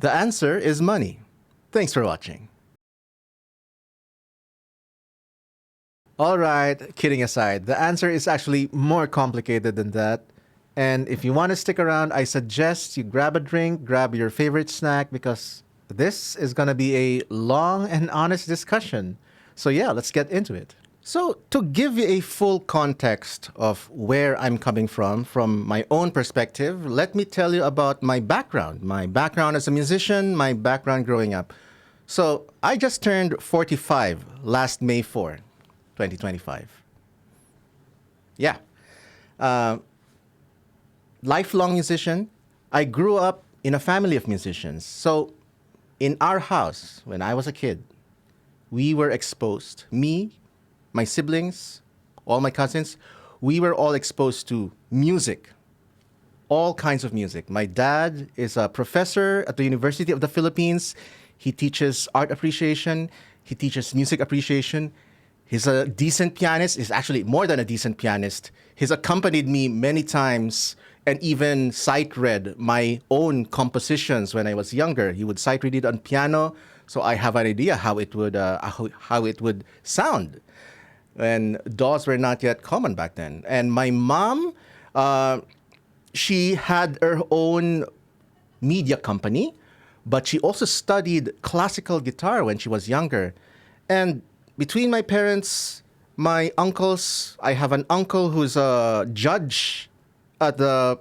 The answer is money. Thanks for watching. All right, kidding aside, the answer is actually more complicated than that. And if you want to stick around, I suggest you grab a drink, grab your favorite snack, because this is going to be a long and honest discussion. So yeah, let's get into it. So to give you a full context of where I'm coming from my own perspective, let me tell you about my background. My background as a musician, my background growing up. So I just turned 45 last May 4, 2025. Yeah. Lifelong musician. I grew up in a family of musicians. So in our house, when I was a kid, we were exposed, me, my siblings, all my cousins, we were all exposed to music, all kinds of music. My dad is a professor at the University of the Philippines. He teaches art appreciation. He teaches music appreciation. He's a decent pianist. He's actually more than a decent pianist. He's accompanied me many times and even sight read my own compositions when I was younger. He would sight read it on piano, so I have an idea how it would sound. And DAWs were not yet common back then. And my mom, she had her own media company, but she also studied classical guitar when she was younger. And between my parents, my uncles, I have an uncle who's a judge at the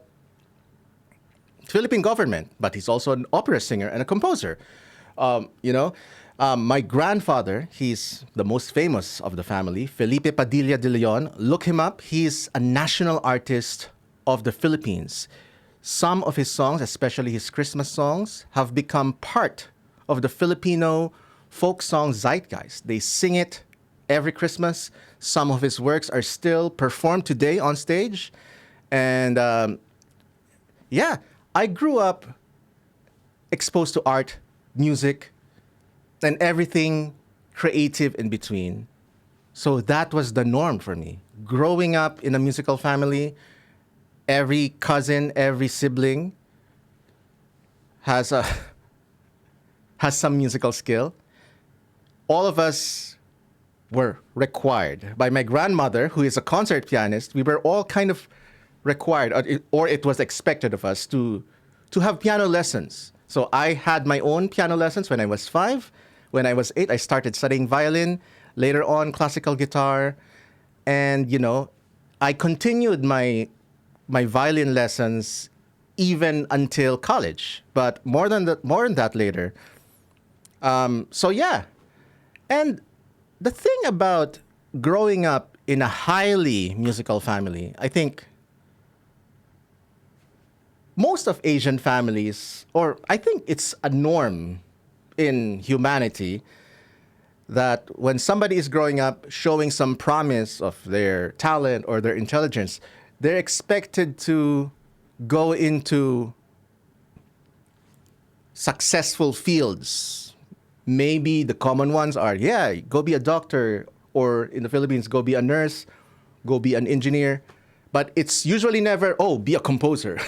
Philippine government, but he's also an opera singer and a composer. My grandfather, he's the most famous of the family, Felipe Padilla de Leon. Look him up. He's a national artist of the Philippines. Some of his songs, especially his Christmas songs, have become part of the Filipino folk song zeitgeist. They sing it every Christmas. Some of his works are still performed today on stage. And I grew up exposed to art, music, and everything creative in between. So that was the norm for me. Growing up in a musical family, every cousin, every sibling has some musical skill. All of us were required. By my grandmother, who is a concert pianist, we were all kind of required, or it was expected of us to have piano lessons. So I had my own piano lessons when I was 5. When I was 8, I started studying violin, later on classical guitar, and I continued my violin lessons even until college, but more than that later. And the thing about growing up in a highly musical family, I think most of Asian families, or I think it's a norm in humanity, that when somebody is growing up showing some promise of their talent or their intelligence, they're expected to go into successful fields. Maybe the common ones are, go be a doctor, or in the Philippines, go be a nurse, go be an engineer. But it's usually never, be a composer.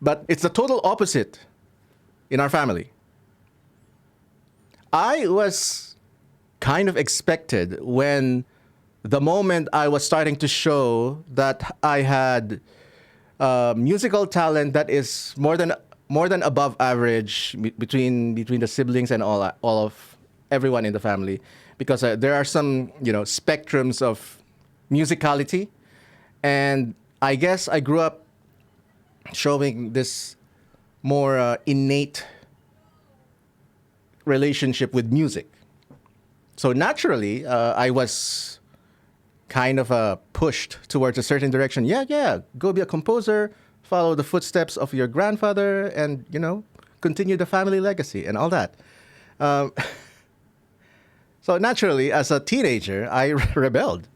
But it's the total opposite in our family. I was kind of expected when the moment I was starting to show that I had musical talent that is more than above average between the siblings and all of everyone in the family, because there are some spectrums of musicality, and I guess I grew up showing this more innate relationship with music. So naturally, I was kind of pushed towards a certain direction. Go be a composer, follow the footsteps of your grandfather, and, continue the family legacy and all that. So naturally, as a teenager, I rebelled.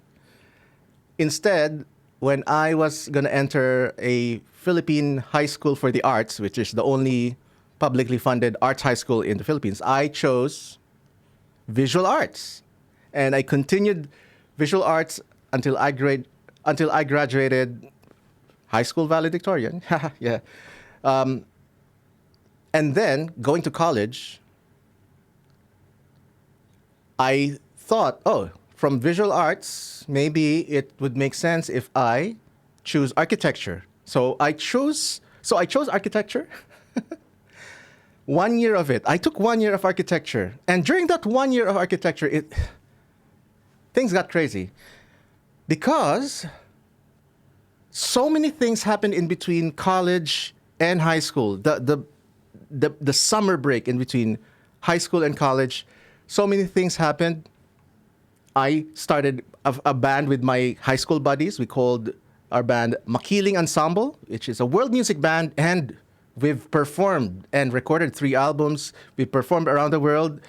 Instead, when I was going to enter a Philippine high school for the arts, which is the only publicly funded arts high school in the Philippines, I chose visual arts. And I continued visual arts until I graduated high school valedictorian. Yeah. And then going to college, I thought, oh, from visual arts, maybe it would make sense if I choose architecture. So I chose architecture. 1 year of it. I took 1 year of architecture. And during that 1 year of architecture, things got crazy. Because so many things happened in between college and high school. The summer break in between high school and college, so many things happened. I started a band with my high school buddies. We called our band Makiling Ensemble, which is a world music band, and we've performed and recorded 3 albums. We've performed around the world,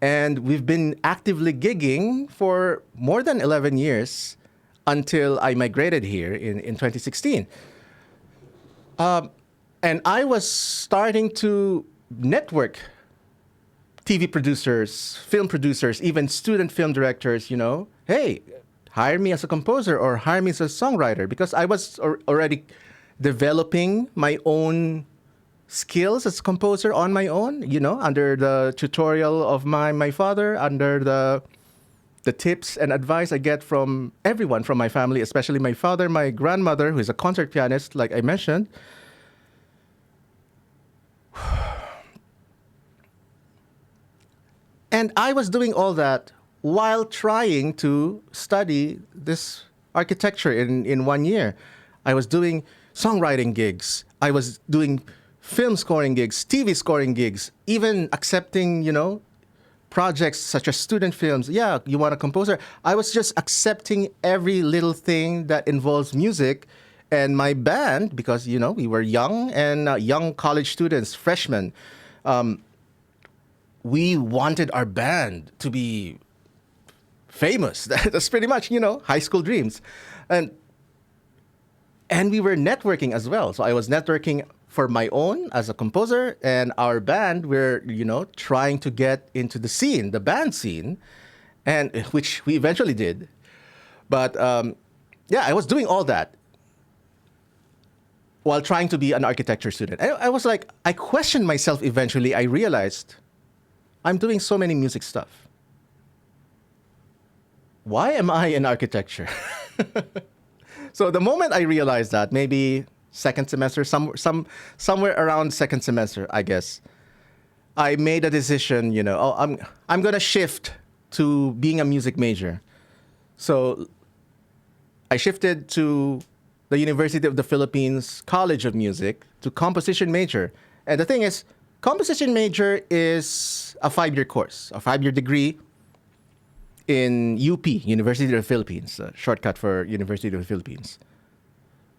and we've been actively gigging for more than 11 years until I migrated here in 2016. And I was starting to network TV producers, film producers, even student film directors, hey, hire me as a composer or hire me as a songwriter, because I was already developing my own skills as a composer on my own, under the tutorial of my father, under the tips and advice I get from everyone from my family, especially my father, my grandmother, who is a concert pianist, like I mentioned. And I was doing all that while trying to study this architecture in 1 year. I was doing songwriting gigs. I was doing film scoring gigs, TV scoring gigs, even accepting, projects such as student films. Yeah, you want a composer? I was just accepting every little thing that involves music. And my band, because, we were young and young college students, freshmen, we wanted our band to be famous. That's pretty much, high school dreams. And we were networking as well. So I was networking for my own as a composer, and our band, we're, trying to get into the scene, the band scene, and which we eventually did. But I was doing all that while trying to be an architecture student. I was like, I questioned myself eventually. I realized I'm doing so many music stuff. Why am I in architecture? So the moment I realized that, maybe second semester, somewhere around second semester, I guess, I made a decision, I'm going to shift to being a music major. So I shifted to the University of the Philippines College of Music to composition major. And the thing is, composition major is a 5-year course, a 5-year degree in UP, University of the Philippines, a shortcut for University of the Philippines.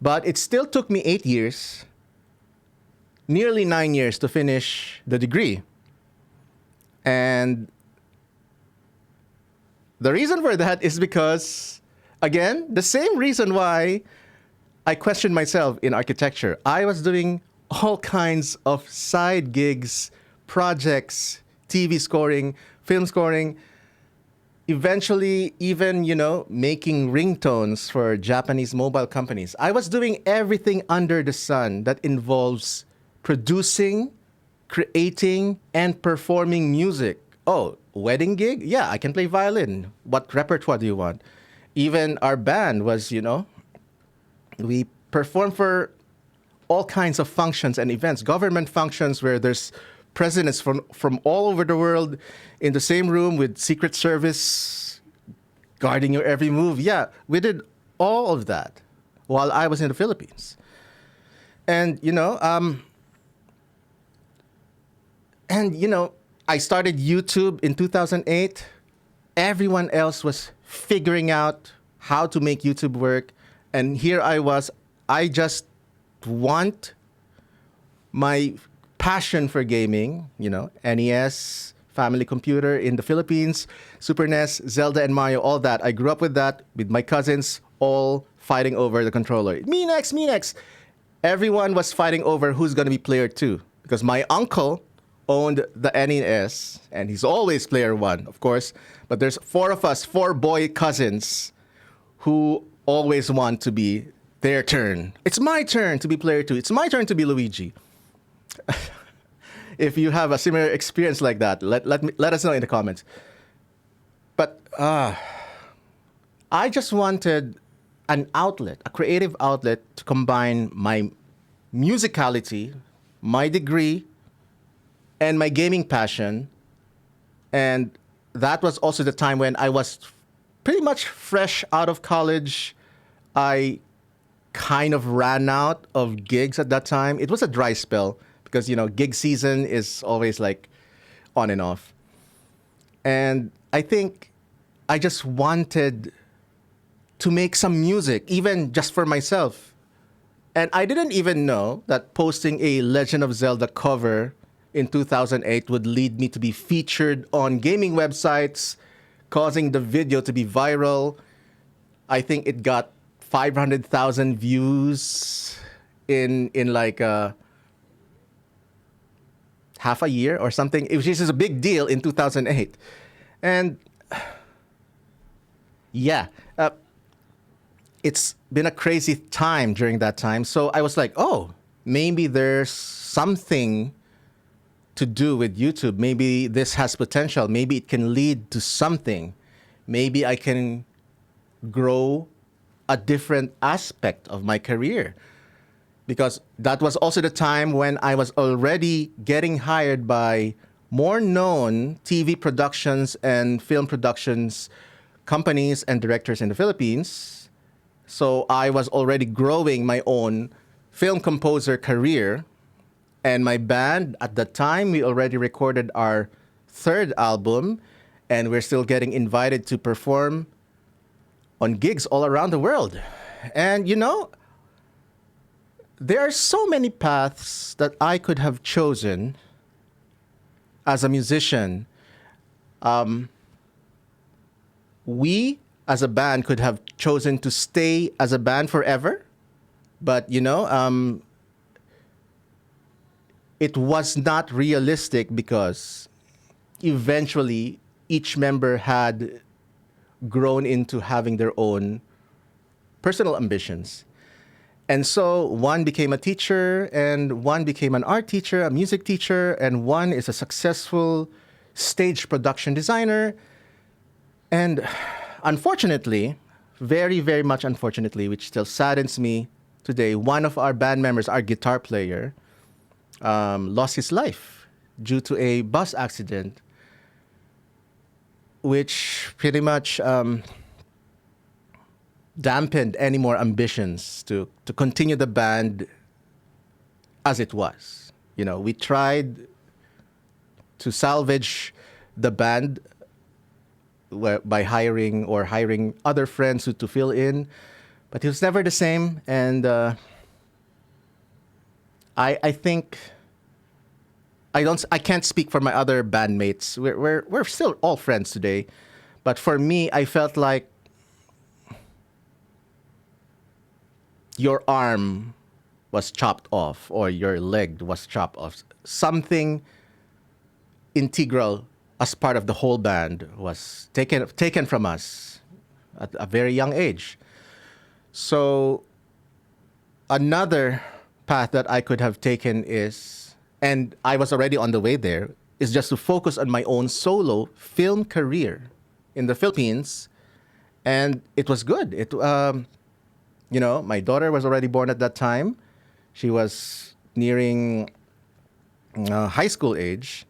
But it still took me 8 years, nearly 9 years to finish the degree. And the reason for that is because, again, the same reason why I questioned myself in architecture. I was doing all kinds of side gigs, projects, TV scoring, film scoring, eventually even, making ringtones for Japanese mobile companies. I was doing everything under the sun that involves producing, creating, and performing music. Oh, wedding gig? Yeah, I can play violin. What repertoire do you want? Even our band was, we performed for all kinds of functions and events, government functions where there's presidents from all over the world in the same room with Secret Service guarding your every move. Yeah, we did all of that while I was in the Philippines. And, I started YouTube in 2008. Everyone else was figuring out how to make YouTube work. And here I was. I just want my passion for gaming, NES, family computer in the Philippines, Super NES, Zelda and Mario, all that. I grew up with that, with my cousins, all fighting over the controller. Me next, me next. Everyone was fighting over who's going to be player 2. Because my uncle owned the NES, and he's always player 1, of course. But there's 4 of us, 4 boy cousins, who always want to be their turn. It's my turn to be player 2. It's my turn to be Luigi. if you have a similar experience like that, let us know in the comments. But I just wanted an outlet, a creative outlet to combine my musicality, my degree, and my gaming passion. And that was also the time when I was pretty much fresh out of college. I kind of ran out of gigs at that time. It was a dry spell because, gig season is always like on and off. And I think I just wanted to make some music, even just for myself. And I didn't even know that posting a Legend of Zelda cover in 2008 would lead me to be featured on gaming websites, causing the video to be viral. I think it got 500,000 views in like half a year or something, which is a big deal in 2008. And yeah, it's been a crazy time during that time. So I was like, oh, maybe there's something to do with YouTube. Maybe this has potential. Maybe it can lead to something. Maybe I can grow a different aspect of my career. Because that was also the time when I was already getting hired by more known TV productions and film productions companies and directors in the Philippines. So I was already growing my own film composer career. And my band, at the time, we already recorded our third album, and we're still getting invited to perform on gigs all around the world. And, there are so many paths that I could have chosen as a musician. We, as a band, could have chosen to stay as a band forever. But, it was not realistic because eventually each member had grown into having their own personal ambitions. And so one became a teacher, and one became an art teacher, a music teacher, and one is a successful stage production designer. And unfortunately, very, very much unfortunately, which still saddens me today, one of our band members, our guitar player, lost his life due to a bus accident, which pretty much dampened any more ambitions to continue the band as it was. We tried to salvage the band by hiring other friends to fill in, but it was never the same. And I think I can't speak for my other bandmates. We're still all friends today, but for me, I felt like your arm was chopped off or your leg was chopped off. Something integral as part of the whole band was taken from us at a very young age. So another path that I could have taken is, and I was already on the way there, is just to focus on my own solo film career in the Philippines. And it was good. My daughter was already born at that time. She was nearing high school age.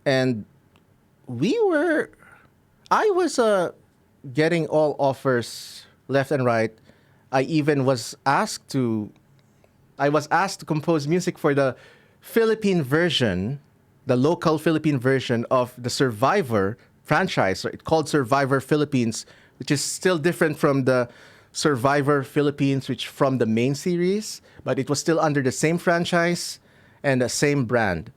And I was getting all offers left and right. I was asked to compose music for the Philippine version, the local Philippine version of the Survivor franchise. So it's called Survivor Philippines, which is still different from the Survivor Philippines, which from the main series, but it was still under the same franchise and the same brand.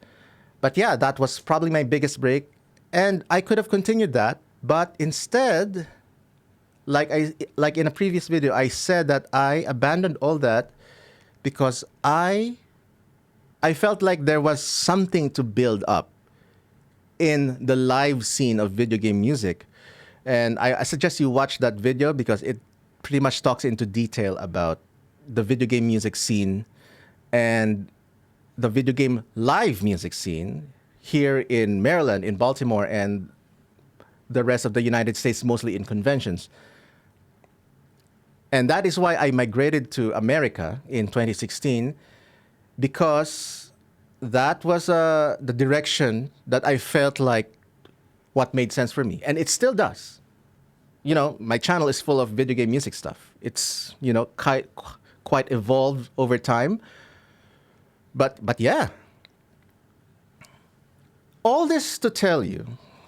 But yeah, that was probably my biggest break. And I could have continued that, but instead, like in a previous video, I said that I abandoned all that because I felt like there was something to build up in the live scene of video game music. And I suggest you watch that video because it pretty much talks into detail about the video game music scene. And the video game live music scene here in Maryland, in Baltimore, and the rest of the United States, mostly in conventions. And that is why I migrated to America in 2016, because that was the direction that I felt like what made sense for me. And it still does. My channel is full of video game music stuff. It's, quite evolved over time. But yeah. All this to tell you,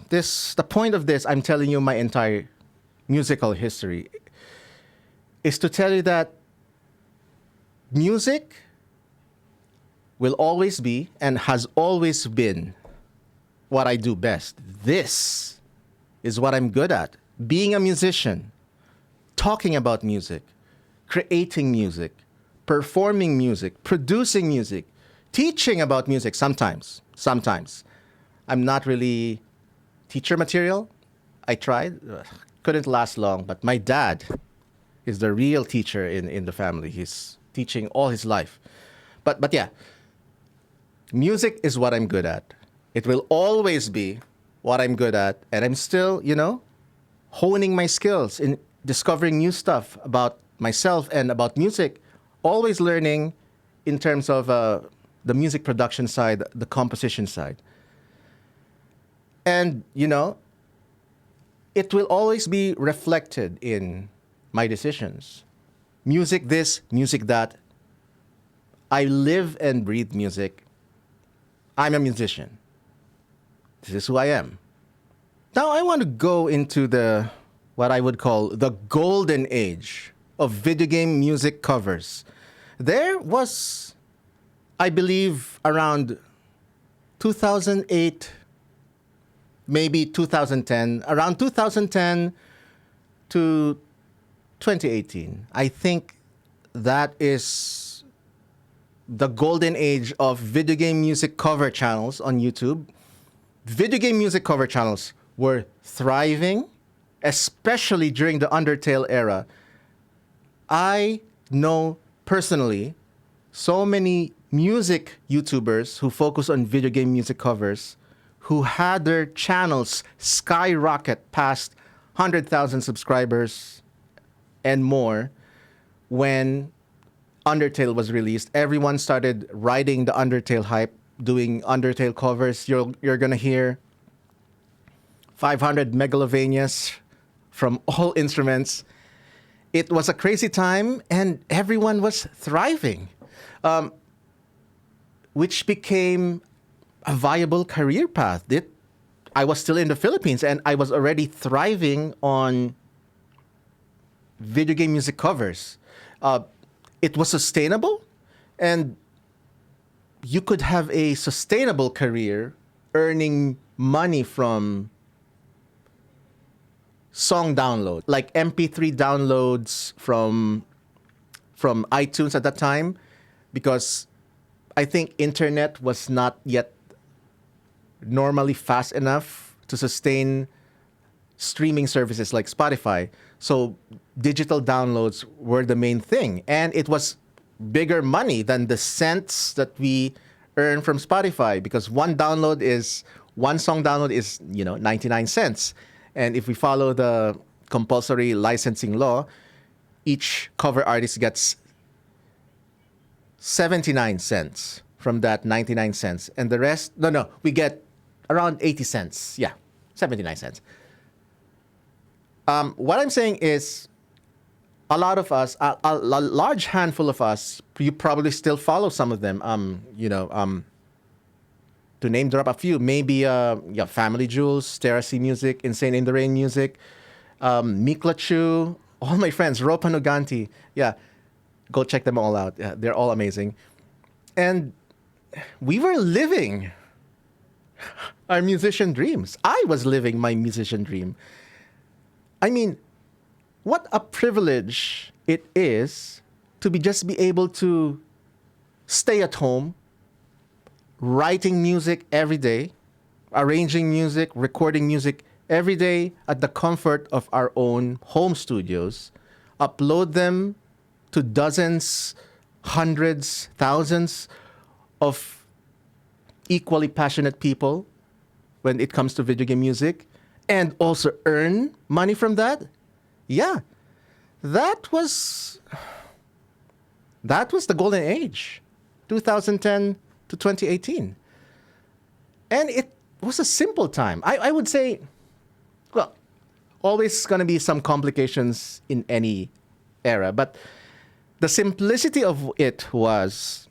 the point of this, I'm telling you my entire musical history, is to tell you that music will always be and has always been what I do best. This is what I'm good at. Being a musician, talking about music, creating music, performing music, producing music, teaching about music sometimes. I'm not really teacher material. I tried, couldn't last long, but my dad is the real teacher in the family. He's teaching all his life. But yeah, music is what I'm good at. It will always be what I'm good at. And I'm still, honing my skills in discovering new stuff about myself and about music. Always learning in terms of the music production side, the composition side. And, it will always be reflected in my decisions. Music this, music that. I live and breathe music. I'm a musician. This is who I am. Now I want to go into what I would call the golden age of video game music covers. There was, I believe, around 2008, maybe 2010, around 2010 to 2018. I think that is the golden age of video game music cover channels on YouTube. Video game music cover channels were thriving, especially during the Undertale era. I know personally so many music YouTubers who focus on video game music covers who had their channels skyrocket past 100,000 subscribers and more when Undertale was released. Everyone started riding the Undertale hype, doing Undertale covers. You're going to hear 500 Megalovanias from all instruments. It was a crazy time, and everyone was thriving, which became a viable career path. I was still in the Philippines, and I was already thriving on video game music covers. It was sustainable, and you could have a sustainable career earning money from song download, like MP3 downloads from iTunes at that time, because I think internet was not yet normally fast enough to sustain streaming services like Spotify. So digital downloads were the main thing, and it was bigger money than the cents that we earn from Spotify, because one song download is 99 cents. And if we follow the compulsory licensing law, each cover artist gets 79 cents from that 99 cents. And the rest, we get around 80 cents. Yeah, 79 cents. What I'm saying is, a lot of us, a large handful of us, you probably still follow some of them. To name drop a few, maybe Family Jewels, Terra C Music, Insane in the Rain Music, Mikla Chu, all my friends, Ropa Nuganti. Yeah, go check them all out. Yeah, they're all amazing. And we were living our musician dreams. I was living my musician dream. I mean, what a privilege it is to just be able to stay at home, writing music every day, arranging music, recording music every day at the comfort of our own home studios, upload them to dozens, hundreds, thousands of equally passionate people when it comes to video game music and also earn money from that. Yeah, that was the golden age, 2010 to 2018. And it was a simple time. I would say, well, always going to be some complications in any era, but the simplicity of it was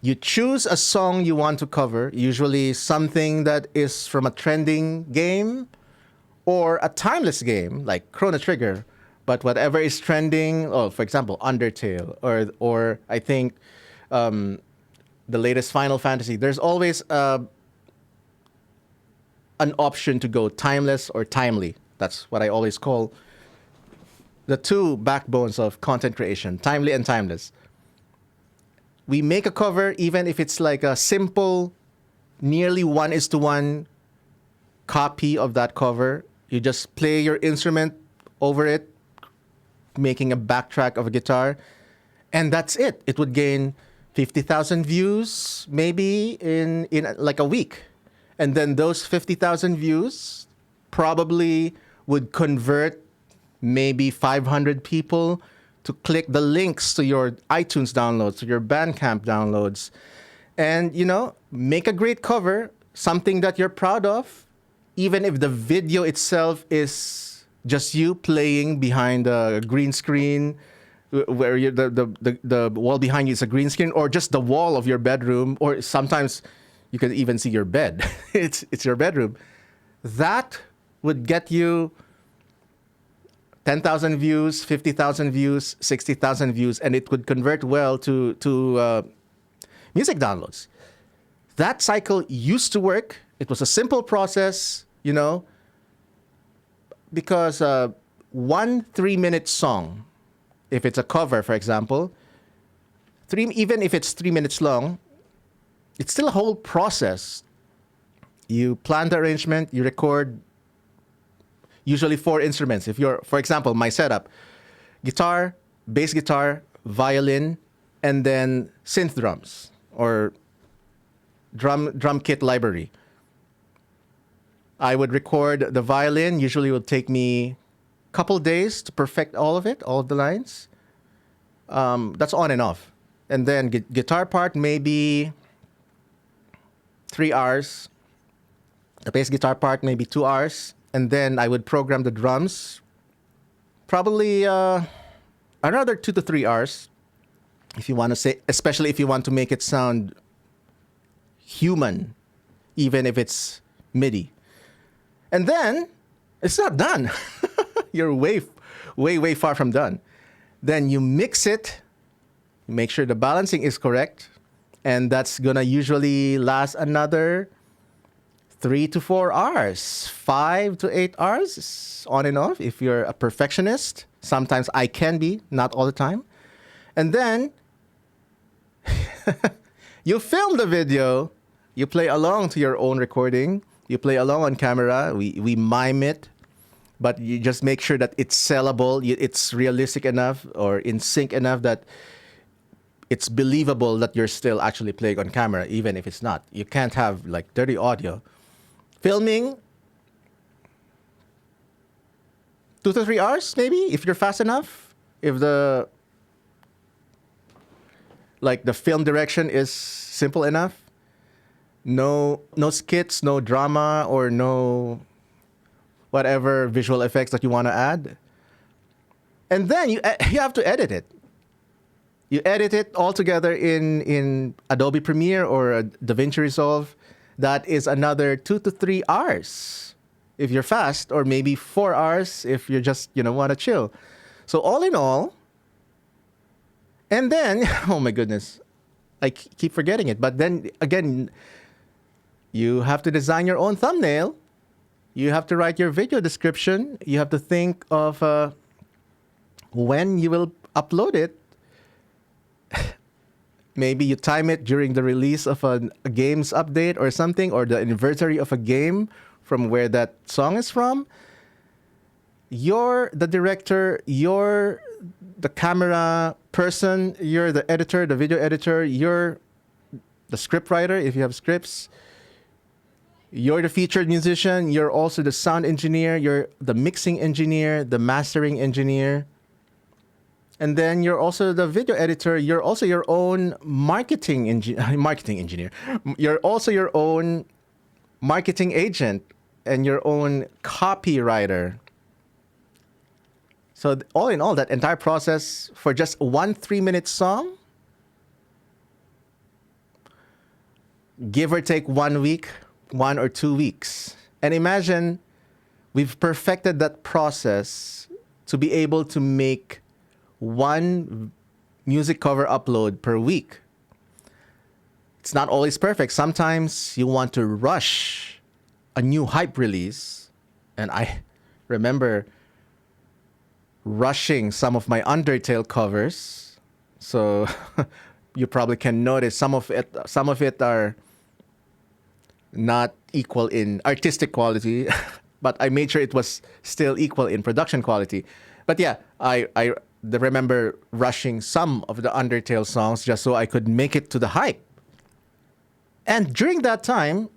you choose a song you want to cover, usually something that is from a trending game or a timeless game like Chrono Trigger, but whatever is trending, oh, for example, Undertale, or I think the latest Final Fantasy, there's always an option to go timeless or timely. That's what I always call the two backbones of content creation, timely and timeless. We make a cover, even if it's like a simple, nearly 1:1 copy of that cover. You just play your instrument over it, making a backtrack of a guitar, and that's it. It would gain 50,000 views maybe in like a week. And then those 50,000 views probably would convert maybe 500 people to click the links to your iTunes downloads, to your Bandcamp downloads, and, make a great cover, something that you're proud of, even if the video itself is just you playing behind a green screen, where the wall behind you is a green screen, or just the wall of your bedroom, or sometimes you can even see your bed. It's your bedroom. That would get you 10,000 views, 50,000 views, 60,000 views, and it would convert well to music downloads. That cycle used to work. It was a simple process, because one 3-minute song, if it's a cover, for example, even if it's 3 minutes long, it's still a whole process. You plan the arrangement, you record usually 4 instruments. If you're, for example, my setup, guitar, bass guitar, violin, and then synth drums or drum kit library. I would record the violin. Usually it would take me a couple days to perfect all of it, all of the lines. That's on and off. And then guitar part, maybe 3 hours. The bass guitar part, maybe 2 hours. And then I would program the drums, probably another 2 to 3 hours, if you want to say, especially if you want to make it sound human, even if it's MIDI. And then it's not done. You're way, way, way far from done. Then you mix it, make sure the balancing is correct, and that's gonna usually last another 3 to 4 hours, 5 to 8 hours, on and off. If you're a perfectionist, sometimes I can be, not all the time. And then you film the video, you play along to your own recording, you play along on camera, we mime it, but you just make sure that it's sellable, it's realistic enough or in sync enough that it's believable that you're still actually playing on camera, even if it's not. You can't have like dirty audio. Filming, 2 to 3 hours, maybe, if you're fast enough. If the film direction is simple enough. No skits, no drama, or no whatever visual effects that you want to add. And then you have to edit it. You edit it all together in Adobe Premiere or DaVinci Resolve. That is another 2 to 3 hours if you're fast, or maybe 4 hours if you just, want to chill. So all in all, and then, oh my goodness, I keep forgetting it. But then again, you have to design your own thumbnail. You have to write your video description. You have to think of when you will upload it. Maybe you time it during the release of a game's update or something, or the anniversary of a game from where that song is from. You're the director, you're the camera person, you're the editor, the video editor, you're the script writer, if you have scripts. You're the featured musician. You're also the sound engineer. You're the mixing engineer, the mastering engineer. And then you're also the video editor. You're also your own marketing engineer. You're also your own marketing agent and your own copywriter. So all in all, that entire process for just one 3-minute song, give or take 1 week, 1 or 2 weeks. And imagine we've perfected that process to be able to make one music cover upload per week. It's not always perfect. Sometimes you want to rush a new hype release. And I remember rushing some of my Undertale covers. So you probably can notice some of it are not equal in artistic quality, but I made sure it was still equal in production quality. But yeah, I remember rushing some of the Undertale songs just so I could make it to the hype. And during that time,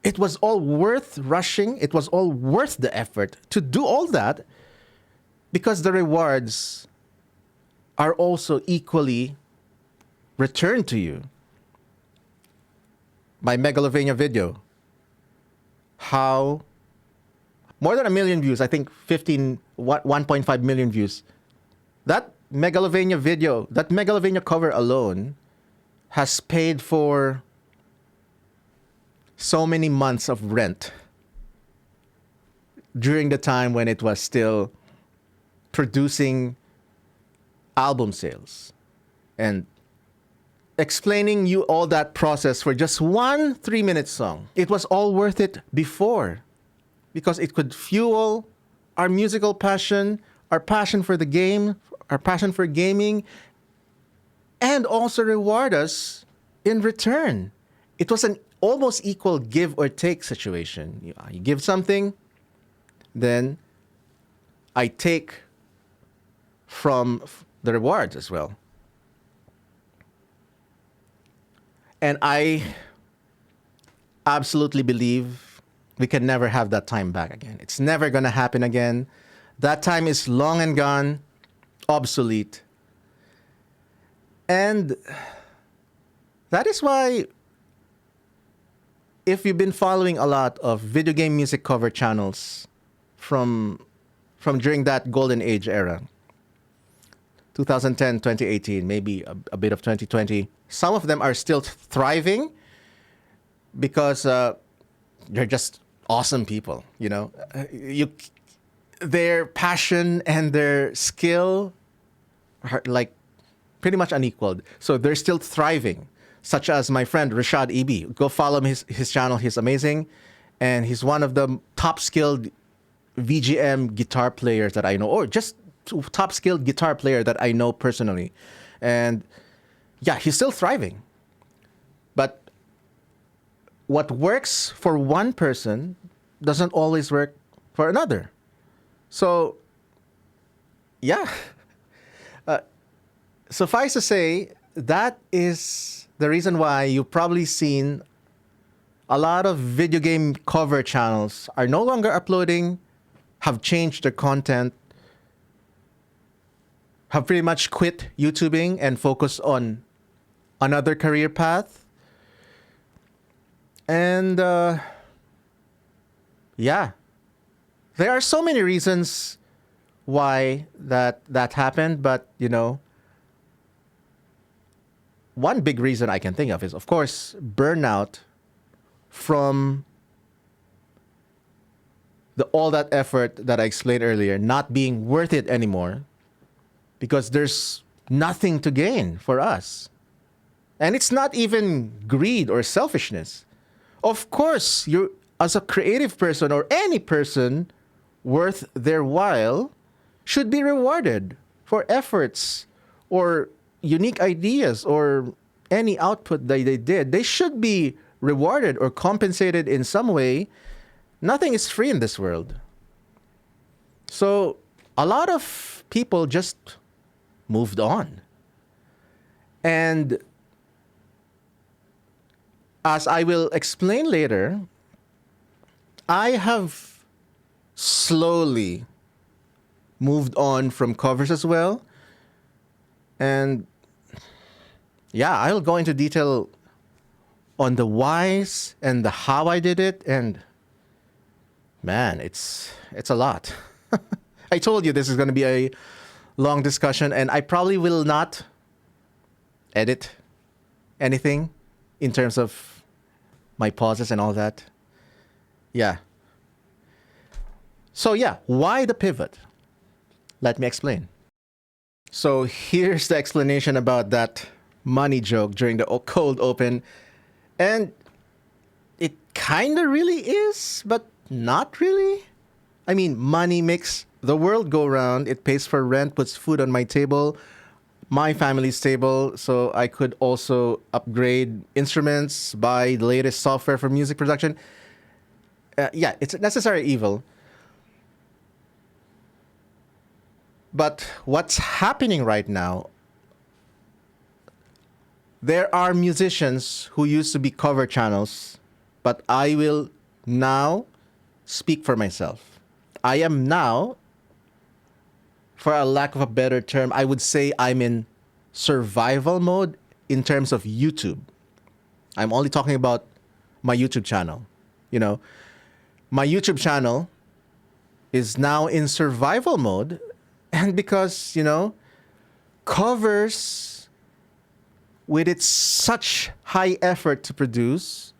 it was all worth rushing. It was all worth the effort to do all that because the rewards are also equally returned to you. My Megalovania video, how more than 1 million views, I think 1.5 million views. That Megalovania video, that Megalovania cover alone has paid for so many months of rent during the time when it was still producing album sales. And explaining you all that process for just one 3-minute song. It was all worth it before because it could fuel our musical passion, our passion for the game, our passion for gaming, and also reward us in return. It was an almost equal give or take situation. You give something, then I take from the rewards as well. And I absolutely believe we can never have that time back again. It's never going to happen again. That time is long and gone, obsolete. And that is why, if you've been following a lot of video game music cover channels from during that golden age era, 2010, 2018, maybe a bit of 2020. Some of them are still thriving because they're just awesome people, you know. Their passion and their skill are like pretty much unequaled. So they're still thriving, such as my friend Rashad Eby. Go follow his channel. He's amazing. And he's one of the top skilled VGM guitar players that I know, or just top skilled guitar player that I know personally. And yeah, he's still thriving. But what works for one person doesn't always work for another. So, yeah. Suffice to say, that is the reason why you've probably seen a lot of video game cover channels are no longer uploading, have changed their content, have pretty much quit YouTubing and focus on another career path. And yeah, there are so many reasons why that happened, but you know, one big reason I can think of is, of course, burnout from all that effort that I explained earlier not being worth it anymore because there's nothing to gain for us. And it's not even greed or selfishness. Of course, you as a creative person or any person worth their while should be rewarded for efforts or unique ideas or any output that they did. They should be rewarded or compensated in some way. Nothing is free in this world. So a lot of people just moved on. And as I will explain later, I have slowly moved on from covers as well. And yeah, I'll go into detail on the whys and the how I did it. And man, it's a lot. I told you this is going to be a long discussion, and I probably will not edit anything in terms of my pauses and all that. Yeah. So yeah, why the pivot? Let me explain. So here's the explanation about that money joke during the cold open. And it kind of really is, but not really. I mean, money makes the world go round. It pays for rent, puts food on my table, my family's table, so I could also upgrade instruments, buy the latest software for music production. Yeah, it's a necessary evil. But what's happening right now, there are musicians who used to be cover channels, but I will now speak for myself. I am now, for a lack of a better term, I would say I'm in survival mode in terms of YouTube. I'm only talking about my YouTube channel. You know, my YouTube channel is now in survival mode, and because, you know, covers with its such high effort to produce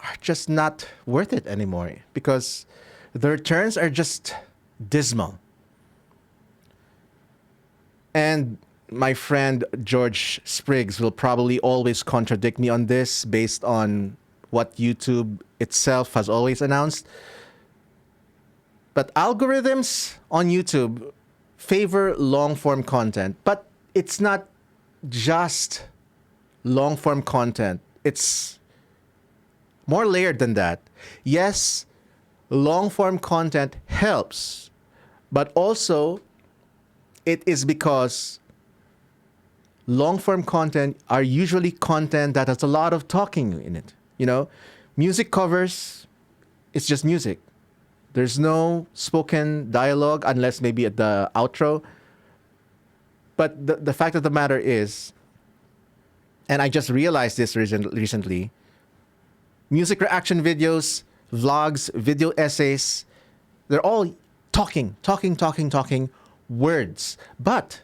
are just not worth it anymore because the returns are just dismal. And my friend George Spriggs will probably always contradict me on this based on what YouTube itself has always announced. But algorithms on YouTube favor long-form content, but it's not just long-form content. It's more layered than that. Yes, long-form content helps, but also it is because long-form content are usually content that has a lot of talking in it. You know, music covers, it's just music. There's no spoken dialogue unless maybe at the outro. But the fact of the matter is, and I just realized this recently, music reaction videos, vlogs, video essays, they're all talking, words. But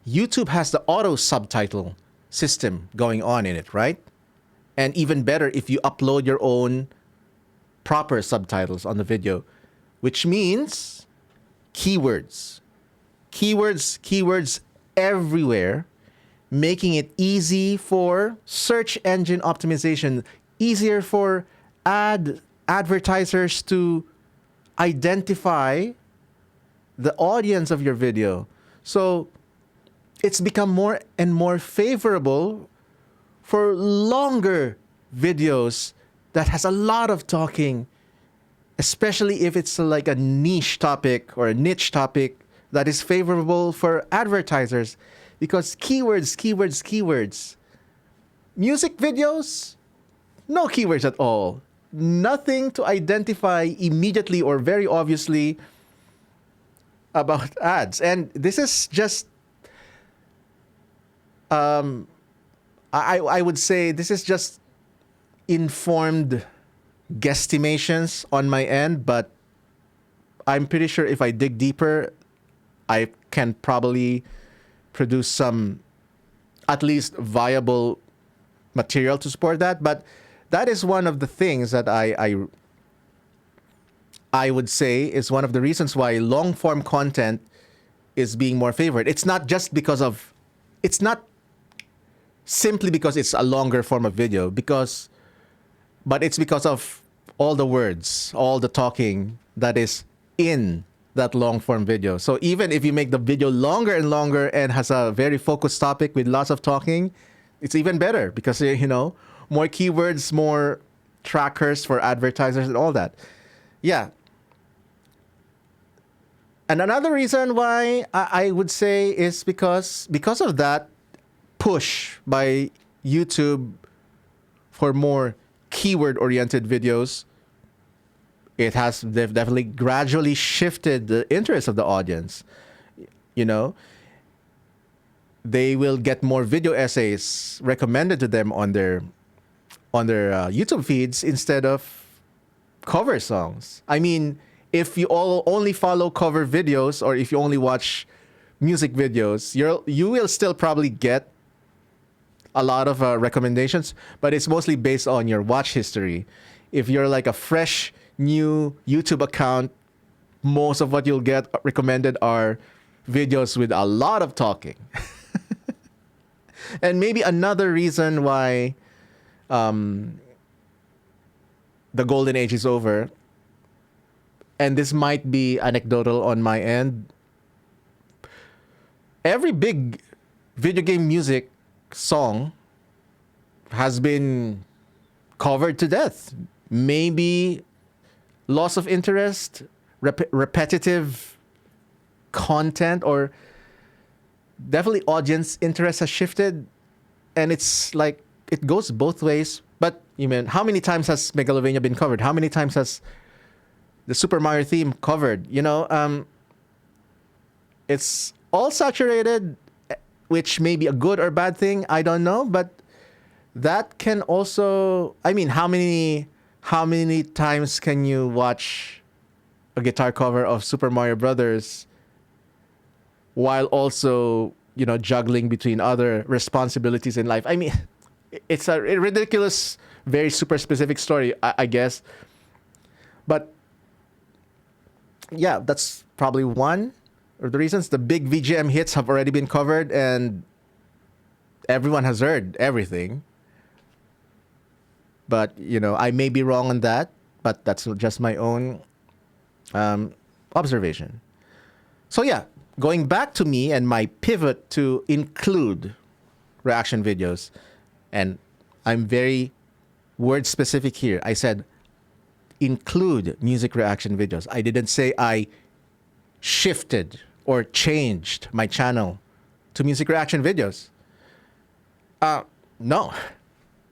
YouTube has the auto subtitle system going on in it, right? And even better if you upload your own proper subtitles on the video, which means keywords everywhere, making it easy for search engine optimization, easier for advertisers to identify the audience of your video. So it's become more and more favorable for longer videos that has a lot of talking, especially if it's like a niche topic or a niche topic that is favorable for advertisers, because keywords. Music videos, no keywords at all. Nothing to identify immediately or very obviously about ads. And this is just, I would say this is just informed guesstimations on my end, but I'm pretty sure if I dig deeper, I can probably produce some at least viable material to support that. But that is one of the things that I would say is one of the reasons why long form content is being more favored. It's not simply because it's a longer form of video, but it's because of all the words, all the talking that is in that long form video. So even if you make the video longer and longer and has a very focused topic with lots of talking, it's even better because, you know, more keywords, more trackers for advertisers and all that. Yeah. And another reason why I would say is because of that push by YouTube for more keyword-oriented videos, it has definitely gradually shifted the interest of the audience. You know, they will get more video essays recommended to them on their YouTube feeds instead of cover songs. I mean, if you all only follow cover videos, or if you only watch music videos, you will still probably get a lot of recommendations, but it's mostly based on your watch history. If you're like a fresh new YouTube account, most of what you'll get recommended are videos with a lot of talking. And maybe another reason why the golden age is over, and this might be anecdotal on my end, every big video game music song has been covered to death. Maybe loss of interest, repetitive content, or definitely audience interest has shifted. And it's like, it goes both ways. But you mean, how many times has Megalovania been covered? How many times has the Super Mario theme covered? You know, it's all saturated, which may be a good or bad thing, I don't know. But that can also, I mean, how many times can you watch a guitar cover of Super Mario Brothers while also, you know, juggling between other responsibilities in life? I mean, it's a ridiculous, very super specific story, I guess. But yeah, that's probably one of the reasons. The big VGM hits have already been covered and everyone has heard everything. But, you know, I may be wrong on that, but that's just my own observation. So yeah, going back to me and my pivot to include reaction videos, and I'm very word specific here. I said include music reaction videos. I didn't say I shifted or changed my channel to music reaction videos. No.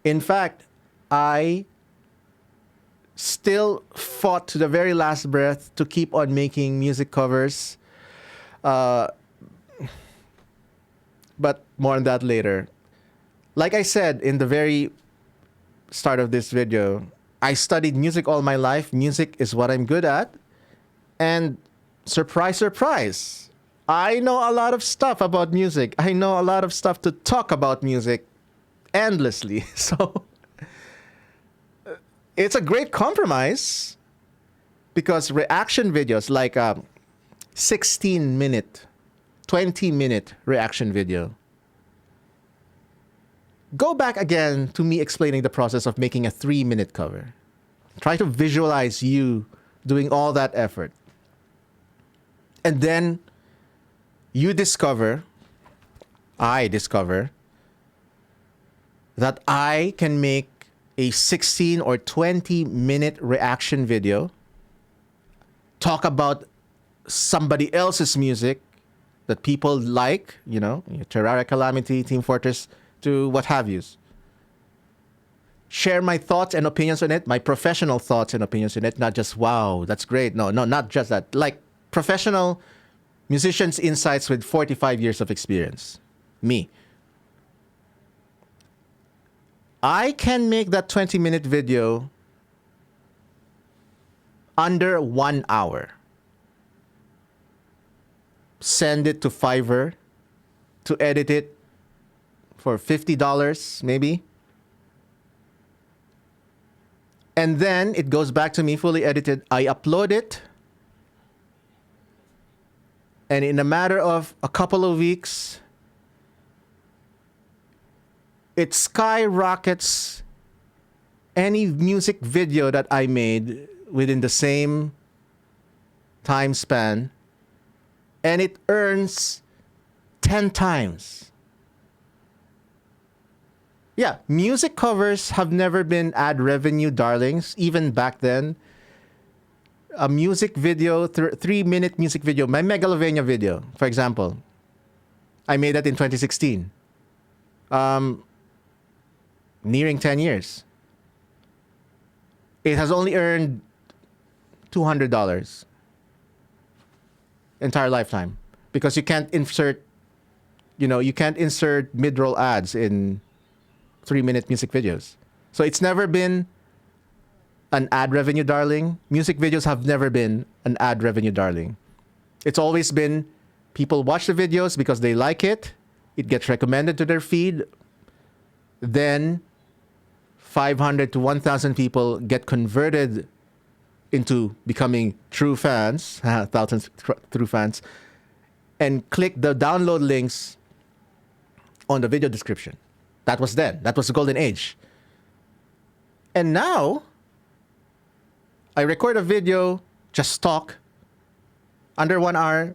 In fact, I still fought to the very last breath to keep on making music covers. But more on that later. Like I said in the very start of this video, I studied music all my life. Music is what I'm good at. And surprise, surprise, I know a lot of stuff about music. I know a lot of stuff to talk about music endlessly. So it's a great compromise, because reaction videos like 16-minute, 20-minute reaction video. Go back again to me explaining the process of making a 3-minute cover. Try to visualize you doing all that effort. And then I discover that I can make a 16 or 20-minute reaction video, talk about somebody else's music that people like, you know, Terraria, Calamity, Team Fortress, to what have yous. Share my thoughts and opinions on it, my professional thoughts and opinions on it, not just, wow, that's great. No, not just that. Like professional musicians' insights with 45 years of experience. Me. I can make that 20-minute video under 1 hour. Send it to Fiverr to edit it for $50 maybe. And then it goes back to me fully edited. I upload it. And in a matter of a couple of weeks, it skyrockets any music video that I made within the same time span. And it earns 10 times. Yeah, music covers have never been ad revenue darlings, even back then. A music video, 3-minute music video, my Megalovania video, for example, I made that in 2016. Nearing 10 years. it has only earned $200 entire lifetime, because you can't insert, you can't insert mid-roll ads in 3-minute music videos. So it's never been an ad revenue darling. Music videos have never been an ad revenue darling. It's always been people watch the videos because they like it. It gets recommended to their feed. Then 500 to 1,000 people get converted into becoming true fans, thousands true fans, and click the download links on the video description. That was then. That was the golden age. And now, I record a video, just talk, under 1 hour,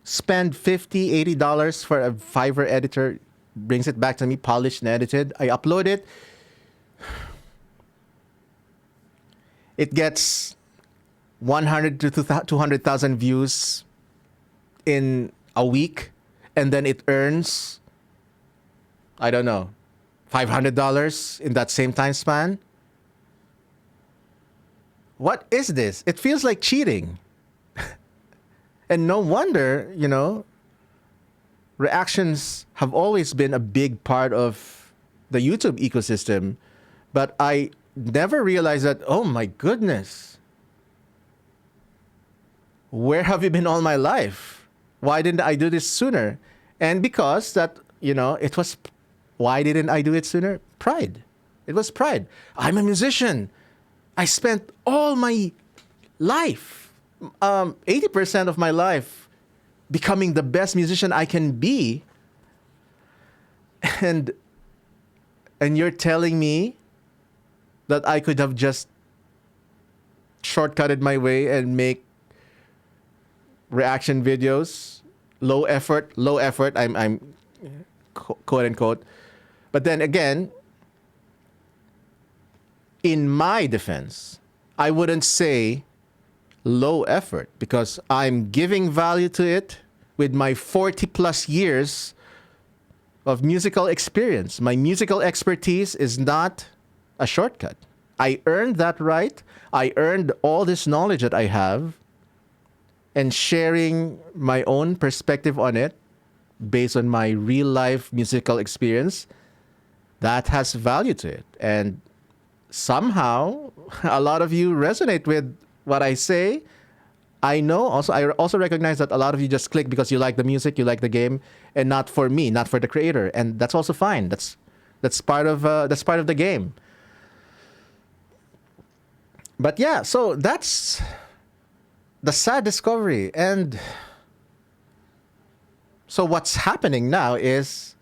spend $50, $80 for a Fiverr editor, brings it back to me, polished and edited. I upload it. It gets 100 to 200,000 views in a week, and then it earns, I don't know, $500 in that same time span. What is this? It feels like cheating. And no wonder, reactions have always been a big part of the YouTube ecosystem. But I never realized that, oh my goodness, where have you been all my life? Why didn't I do this sooner? And because that, it was, why didn't I do it sooner? Pride. It was pride. I'm a musician. I spent all my life, 80% of my life, becoming the best musician I can be. And you're telling me that I could have just shortcutted my way and make reaction videos, low effort, I'm quote unquote. But then again, in my defense, I wouldn't say low effort, because I'm giving value to it with my 40 plus years of musical experience. My musical expertise is not a shortcut. I earned that right. I earned all this knowledge that I have, and sharing my own perspective on it based on my real life musical experience, that has value to it. And somehow a lot of you resonate with what I say. I also recognize that a lot of you just click because you like the music, you like the game, and not for me, not for the creator. And that's also fine. That's part of the game. But yeah, so that's the sad discovery. And so what's happening now is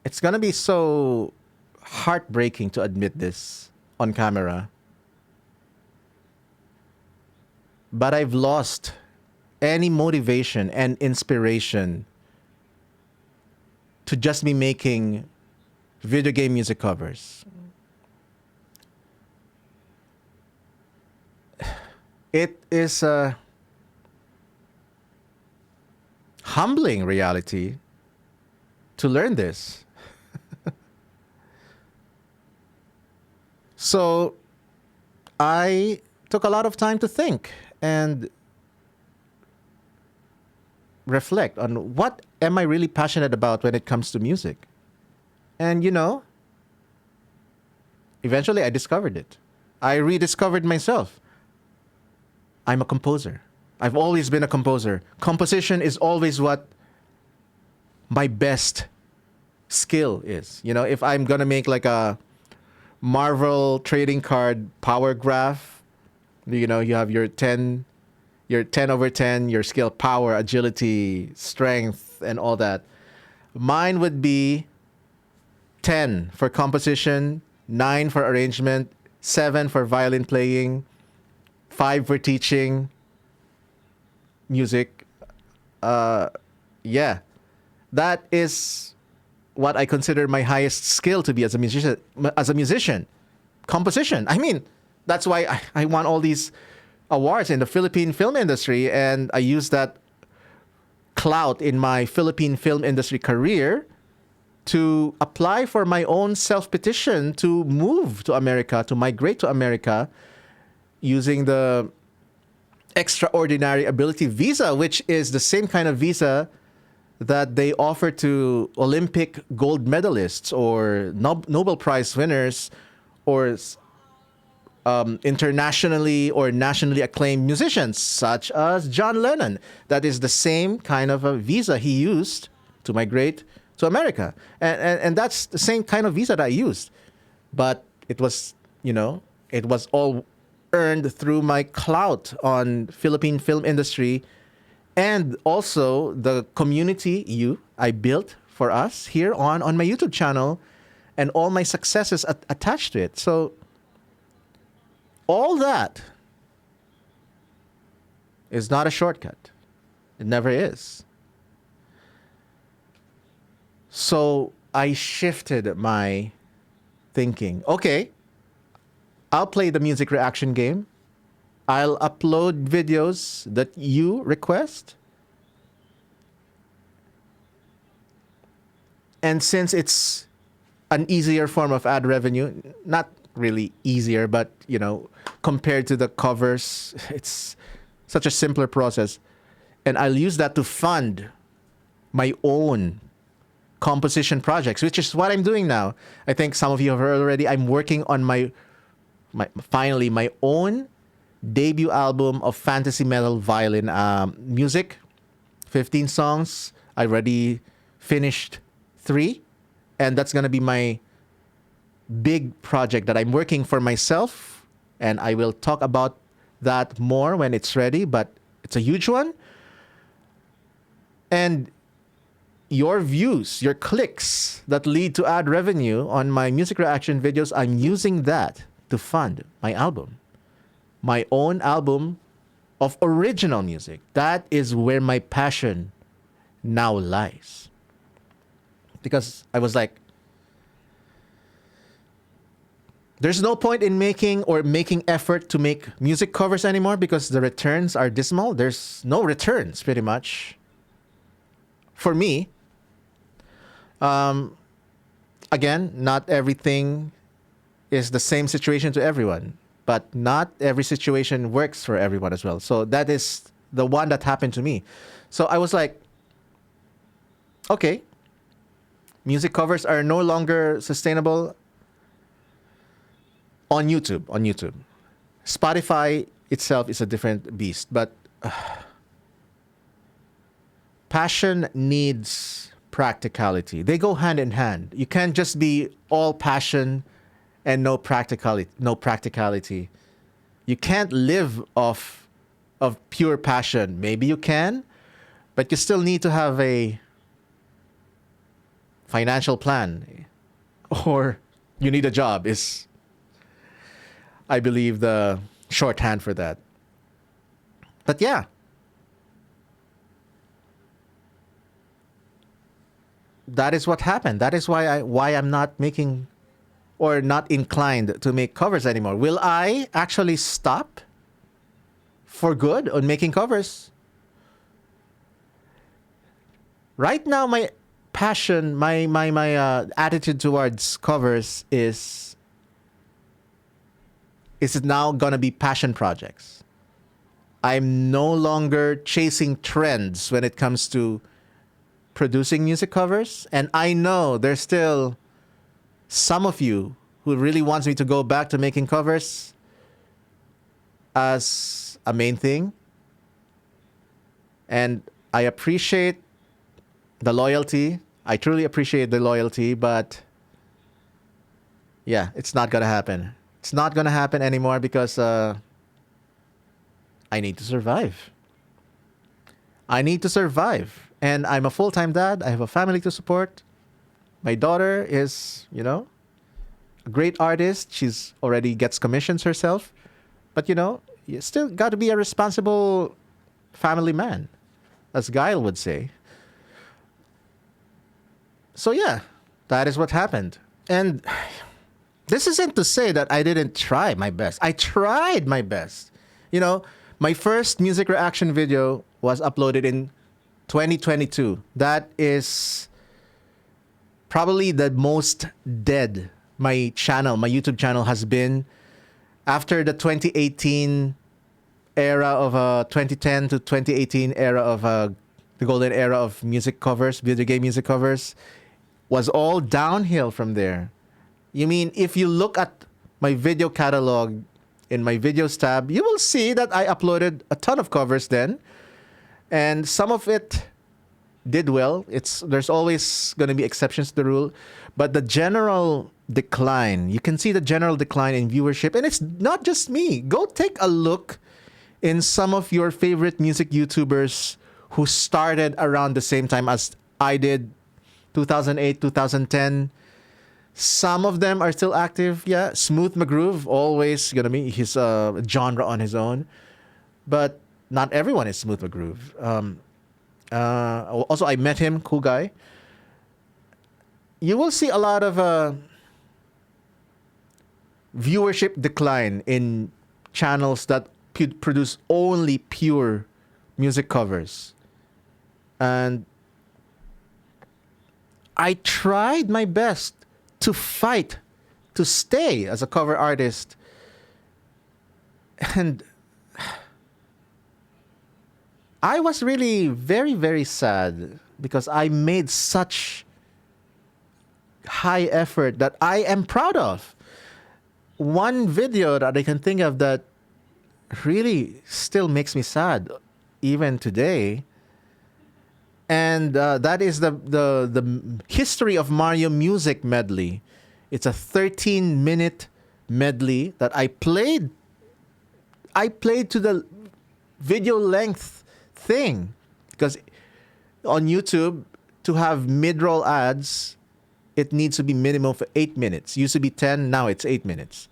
it's going to be so heartbreaking to admit this on camera, but I've lost any motivation and inspiration to just be making video game music covers. It is a humbling reality to learn this. So I took a lot of time to think and reflect on what am I really passionate about when it comes to music. And eventually I discovered it. I rediscovered myself. I'm a composer. I've always been a composer. Composition is always what my best skill is. If I'm going to make like a Marvel trading card power graph, you have your 10 over 10, your skill, power, agility, strength, and all that. Mine would be 10 for composition, 9 for arrangement, 7 for violin playing, 5 for teaching music. Yeah, that is what I consider my highest skill to be as a musician. Composition. I mean, that's why I won all these awards in the Philippine film industry, and I use that clout in my Philippine film industry career to apply for my own self-petition to move to America, to migrate to America using the extraordinary ability visa, which is the same kind of visa that they offer to Olympic gold medalists or Nobel Prize winners or internationally or nationally acclaimed musicians such as John Lennon. That is the same kind of a visa he used to migrate to America. And that's the same kind of visa that I used. But it was, it was all earned through my clout on Philippine film industry and also the community I built for us here on my YouTube channel and all my successes attached to it. So all that is not a shortcut. It never is. So I shifted my thinking. Okay, I'll play the music reaction game. I'll upload videos that you request. And since it's an easier form of ad revenue, not really easier, but, compared to the covers, it's such a simpler process. And I'll use that to fund my own composition projects, which is what I'm doing now. I think some of you have heard already. I'm working on my own debut album of fantasy metal violin music, 15 songs. I already finished 3, and that's gonna be my big project that I'm working for myself, and I will talk about that more when it's ready, but it's a huge one. And your views, your clicks that lead to ad revenue on my music reaction videos, I'm using that to fund my album. My own album of original music. That is where my passion now lies. Because I was like, there's no point in making effort to make music covers anymore because the returns are dismal. There's no returns, pretty much. For me, again, not everything is the same situation to everyone, but not every situation works for everyone as well. So that is the one that happened to me. So I was like, okay, music covers are no longer sustainable on YouTube. Spotify itself is a different beast, but passion needs practicality. They go hand in hand. You can't just be all passion and no practicality. You can't live off of pure passion. Maybe you can, but you still need to have a financial plan, or you need a job is, I believe, the shorthand for that. But yeah, that is what happened. That is why I'm not making or not inclined to make covers anymore. Will I actually stop for good on making covers? Right now, my passion, my attitude towards covers is now gonna be passion projects. I'm no longer chasing trends when it comes to producing music covers, and I know there's still some of you who really wants me to go back to making covers as a main thing, and I appreciate the loyalty. I truly appreciate the loyalty, but yeah, it's not gonna happen. It's not gonna happen anymore because I need to survive. And I'm a full-time dad. I have a family to support. My daughter is, a great artist. She's already gets commissions herself. But, you still got to be a responsible family man, as Guile would say. So, yeah, that is what happened. And this isn't to say that I didn't try my best. I tried my best. My first music reaction video was uploaded in 2022. That is probably the most dead my channel, my YouTube channel has been after the 2018 era of 2010 to 2018 era of the golden era of music covers, video game music covers, was all downhill from there. You mean if you look at my video catalog in my videos tab, you will see that I uploaded a ton of covers then, and some of it did well. There's always going to be exceptions to the rule, but the general decline, you can see the general decline in viewership, and it's not just me. Go take a look in some of your favorite music YouTubers who started around the same time as I did, 2008, 2010. Some of them are still active. Yeah, Smooth McGroove, always gonna be his genre on his own, but not everyone is Smooth McGroove. Also, I met him, cool guy. You will see a lot of viewership decline in channels that produce only pure music covers. And I tried my best to fight to stay as a cover artist. And I was really very, very sad because I made such high effort that I am proud of. One video that I can think of that really still makes me sad even today, and that is the history of Mario music medley. It's a 13-minute medley that I played to the video length thing, because on YouTube, to have mid-roll ads, it needs to be minimum for 8 minutes. Used to be 10, now it's 8 minutes.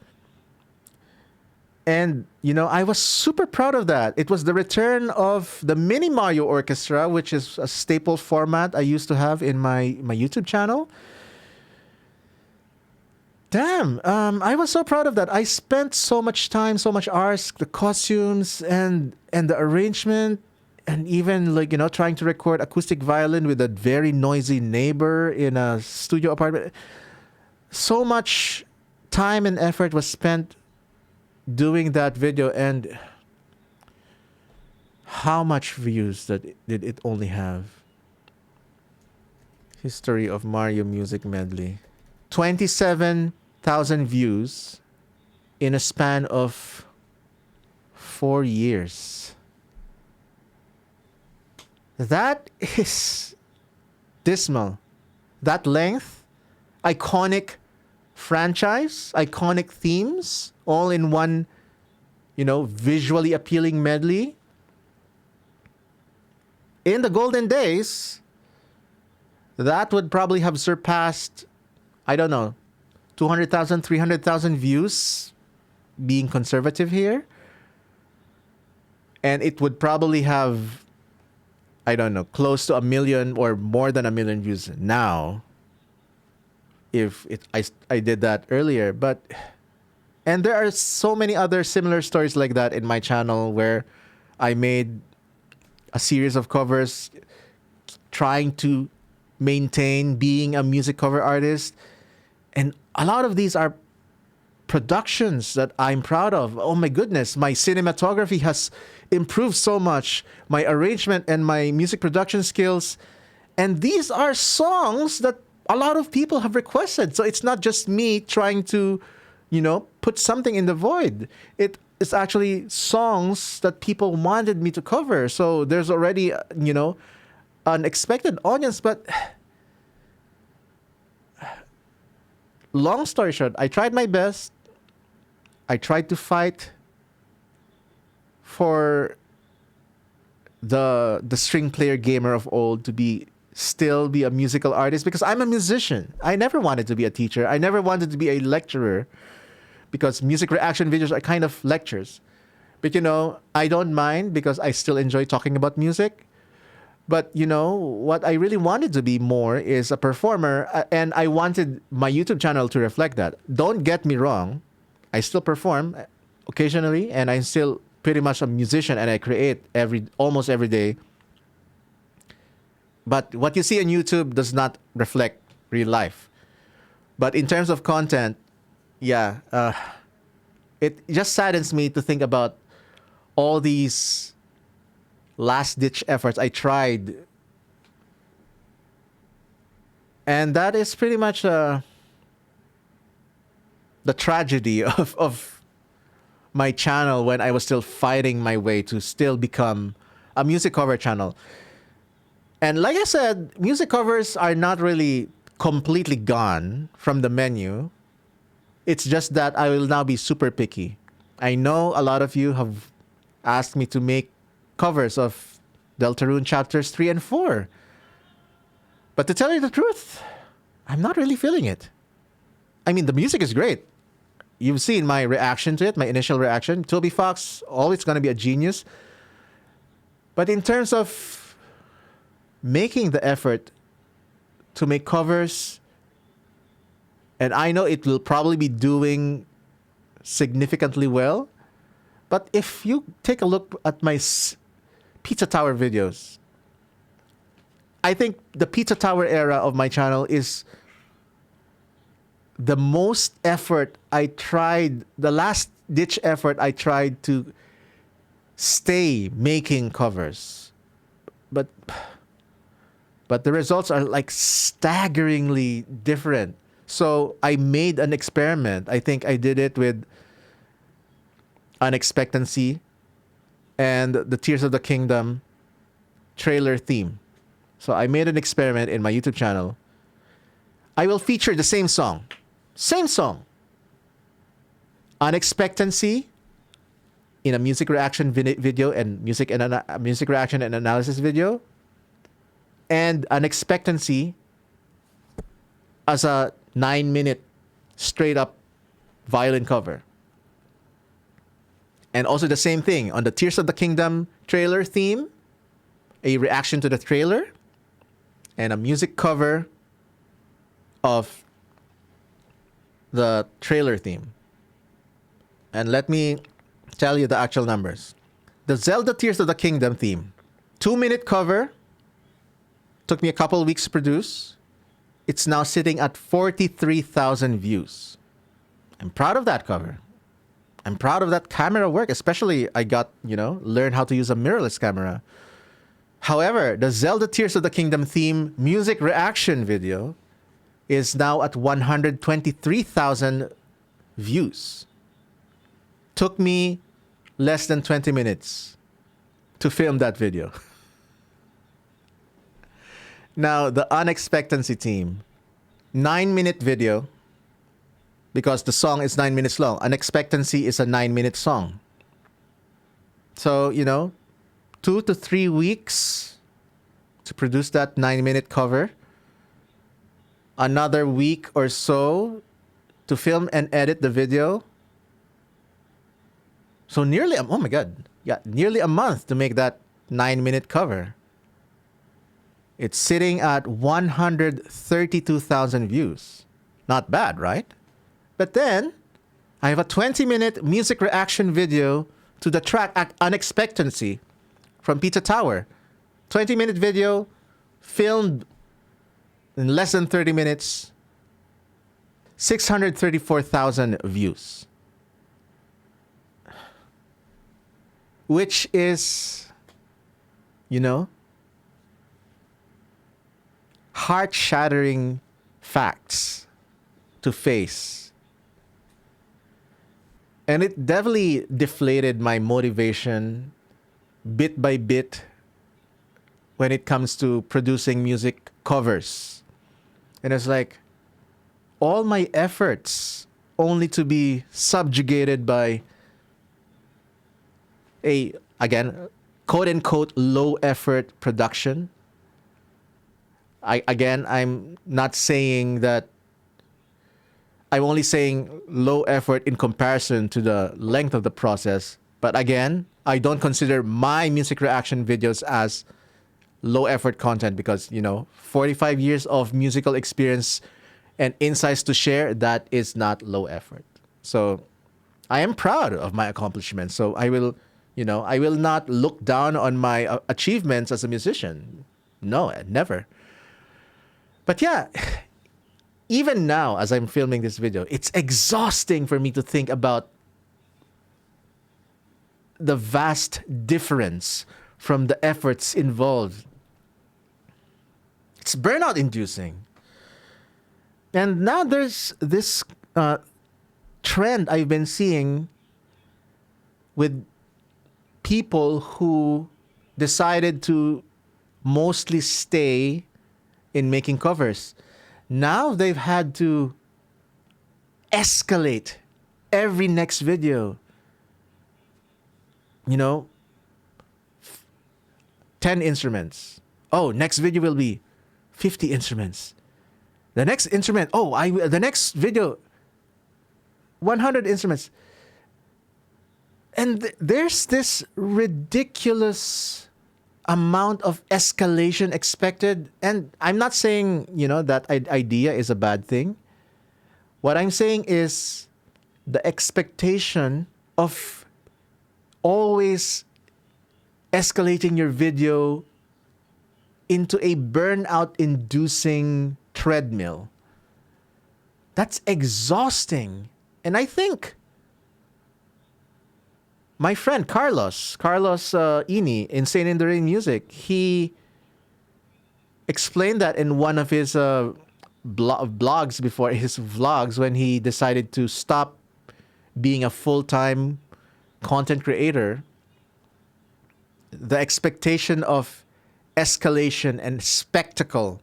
And, I was super proud of that. It was the return of the Mini Mario Orchestra, which is a staple format I used to have in my YouTube channel. Damn, I was so proud of that. I spent so much time, so much hours, the costumes and the arrangement, and even trying to record acoustic violin with a very noisy neighbor in a studio apartment. So much time and effort was spent doing that video, and how much views did it only have? History of Mario music medley. 27,000 views in a span of 4 years. That is dismal. That length, iconic franchise, iconic themes, all in one, visually appealing medley. In the golden days, that would probably have surpassed, I don't know, 200,000, 300,000 views, being conservative here. And it would probably have, I don't know, close to 1 million or more than 1 million views now, if I did that earlier. And there are so many other similar stories like that in my channel, where I made a series of covers trying to maintain being a music cover artist. And a lot of these are productions that I'm proud of. Oh my goodness, my cinematography has improved so much, my arrangement and my music production skills. And these are songs that a lot of people have requested. So it's not just me trying to, put something in the void. It is actually songs that people wanted me to cover. So there's already, an expected audience. But long story short, I tried my best. I tried to fight for the string player gamer of old to still be a musical artist, because I'm a musician. I never wanted to be a teacher. I never wanted to be a lecturer, because music reaction videos are kind of lectures. But I don't mind, because I still enjoy talking about music. But what I really wanted to be more is a performer, and I wanted my YouTube channel to reflect that. Don't get me wrong, I still perform occasionally, and I'm still pretty much a musician, and I create almost every day. But what you see on YouTube does not reflect real life. But in terms of content, yeah, it just saddens me to think about all these last ditch efforts I tried. And that is pretty much the tragedy of my channel when I was still fighting my way to still become a music cover channel. And like I said, music covers are not really completely gone from the menu. It's just that I will now be super picky. I know a lot of you have asked me to make covers of Deltarune chapters 3 and 4. But to tell you the truth, I'm not really feeling it. I mean, the music is great. You've seen my reaction to it, my initial reaction. Toby Fox, always going to be a genius. But in terms of making the effort to make covers, and I know it will probably be doing significantly well, but if you take a look at my Pizza Tower videos, I think the Pizza Tower era of my channel is the most effort I tried, the last ditch effort I tried to stay making covers. But the results are like staggeringly different. So I made an experiment. I think I did it with Unexpectancy and the Tears of the Kingdom trailer theme. So I made an experiment in my YouTube channel. I will feature the same song. Same song. Unexpectancy in a music reaction video and music reaction and analysis video. And Unexpectancy as a 9-minute straight up violin cover. And also the same thing on the Tears of the Kingdom trailer theme, a reaction to the trailer, and a music cover of the trailer theme. And let me tell you the actual numbers. The Zelda Tears of the Kingdom theme, 2-minute cover, took me a couple weeks to produce. It's now sitting at 43,000 views. I'm proud of that cover. I'm proud of that camera work, especially I got, learn how to use a mirrorless camera. However, the Zelda Tears of the Kingdom theme music reaction video is now at 123,000 views. Took me less than 20 minutes to film that video. Now, the Unexpectancy theme, 9-minute video, because the song is 9 minutes long. Unexpectancy is a 9-minute song. So, 2 to 3 weeks to produce that 9-minute cover. Another week or so to film and edit the video. So nearly a month to make that 9-minute cover. It's sitting at 132,000 views. Not bad, right? But then I have a 20-minute music reaction video to the track Unexpectancy from Pizza Tower. 20-minute video filmed in less than 30 minutes, 634,000 views. Which is, heart-shattering facts to face. And it definitely deflated my motivation bit by bit when it comes to producing music covers. And it's like all my efforts only to be subjugated by a, again, quote unquote, low effort production. I'm not saying that, I'm only saying low effort in comparison to the length of the process. But again, I don't consider my music reaction videos as low effort content because, 45 years of musical experience and insights to share, that is not low effort. So I am proud of my accomplishments. So I will not look down on my achievements as a musician. No, never. But yeah, even now, as I'm filming this video, it's exhausting for me to think about the vast difference from the efforts involved. It's burnout inducing. And now there's this trend I've been seeing with people who decided to mostly stay in making covers. Now they've had to escalate every next video. 10 instruments. Oh, next video will be 50 instruments. The next instrument, the next video, 100 instruments. And there's this ridiculous amount of escalation expected. And I'm not saying, that idea is a bad thing. What I'm saying is the expectation of always escalating your video into a burnout-inducing treadmill. That's exhausting. And I think my friend Carlos Ini, Insane in the Rain Music, he explained that in one of his blogs before his vlogs when he decided to stop being a full-time content creator. The expectation of escalation and spectacle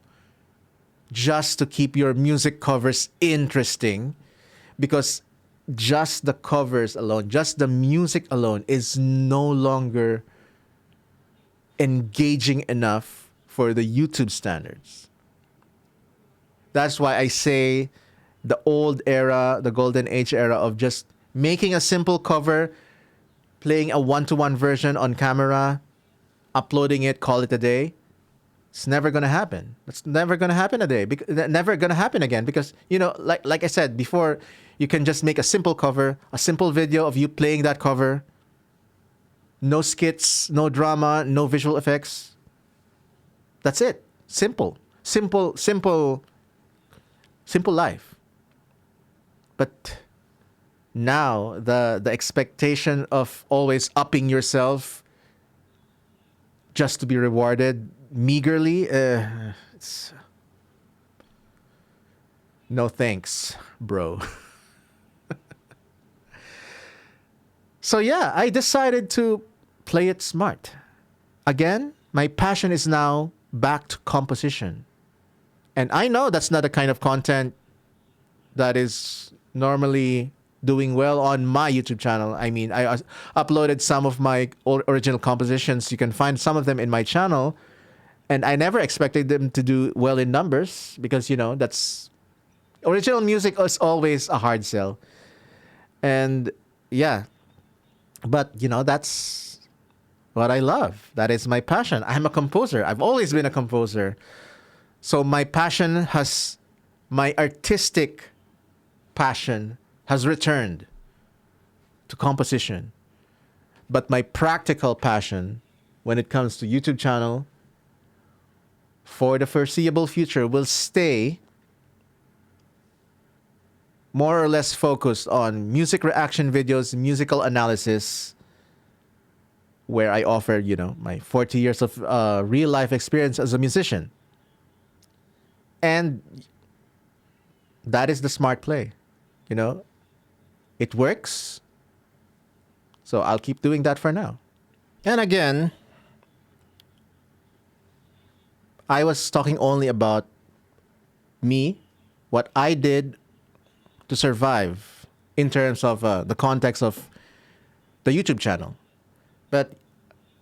just to keep your music covers interesting, because just the covers alone, just the music alone is no longer engaging enough for the YouTube standards. That's why I say the old era, the golden age era of just making a simple cover, playing a one-to-one version on camera, uploading it, call it a day. It's never going to happen. It's never going to happen never going to happen again, because, like I said before, you can just make a simple cover, a simple video of you playing that cover. No skits, no drama, no visual effects. That's it. Simple life. But now the expectation of always upping yourself just to be rewarded meagerly, it's no thanks, bro. So yeah, I decided to play it smart. Again, my passion is now back to composition. And I know that's not the kind of content that is normally doing well on my YouTube channel. I mean, I uploaded some of my original compositions. You can find some of them in my channel. And I never expected them to do well in numbers because, that's... Original music is always a hard sell. And yeah, but, that's what I love. That is my passion. I'm a composer. I've always been a composer. So my artistic passion has returned to composition. But my practical passion when it comes to YouTube channel for the foreseeable future will stay more or less focused on music reaction videos, musical analysis, where I offer, my 40 years of real life experience as a musician. And that is the smart play. It works. So I'll keep doing that for now. And again, I was talking only about me, what I did to survive in terms of the context of the YouTube channel. But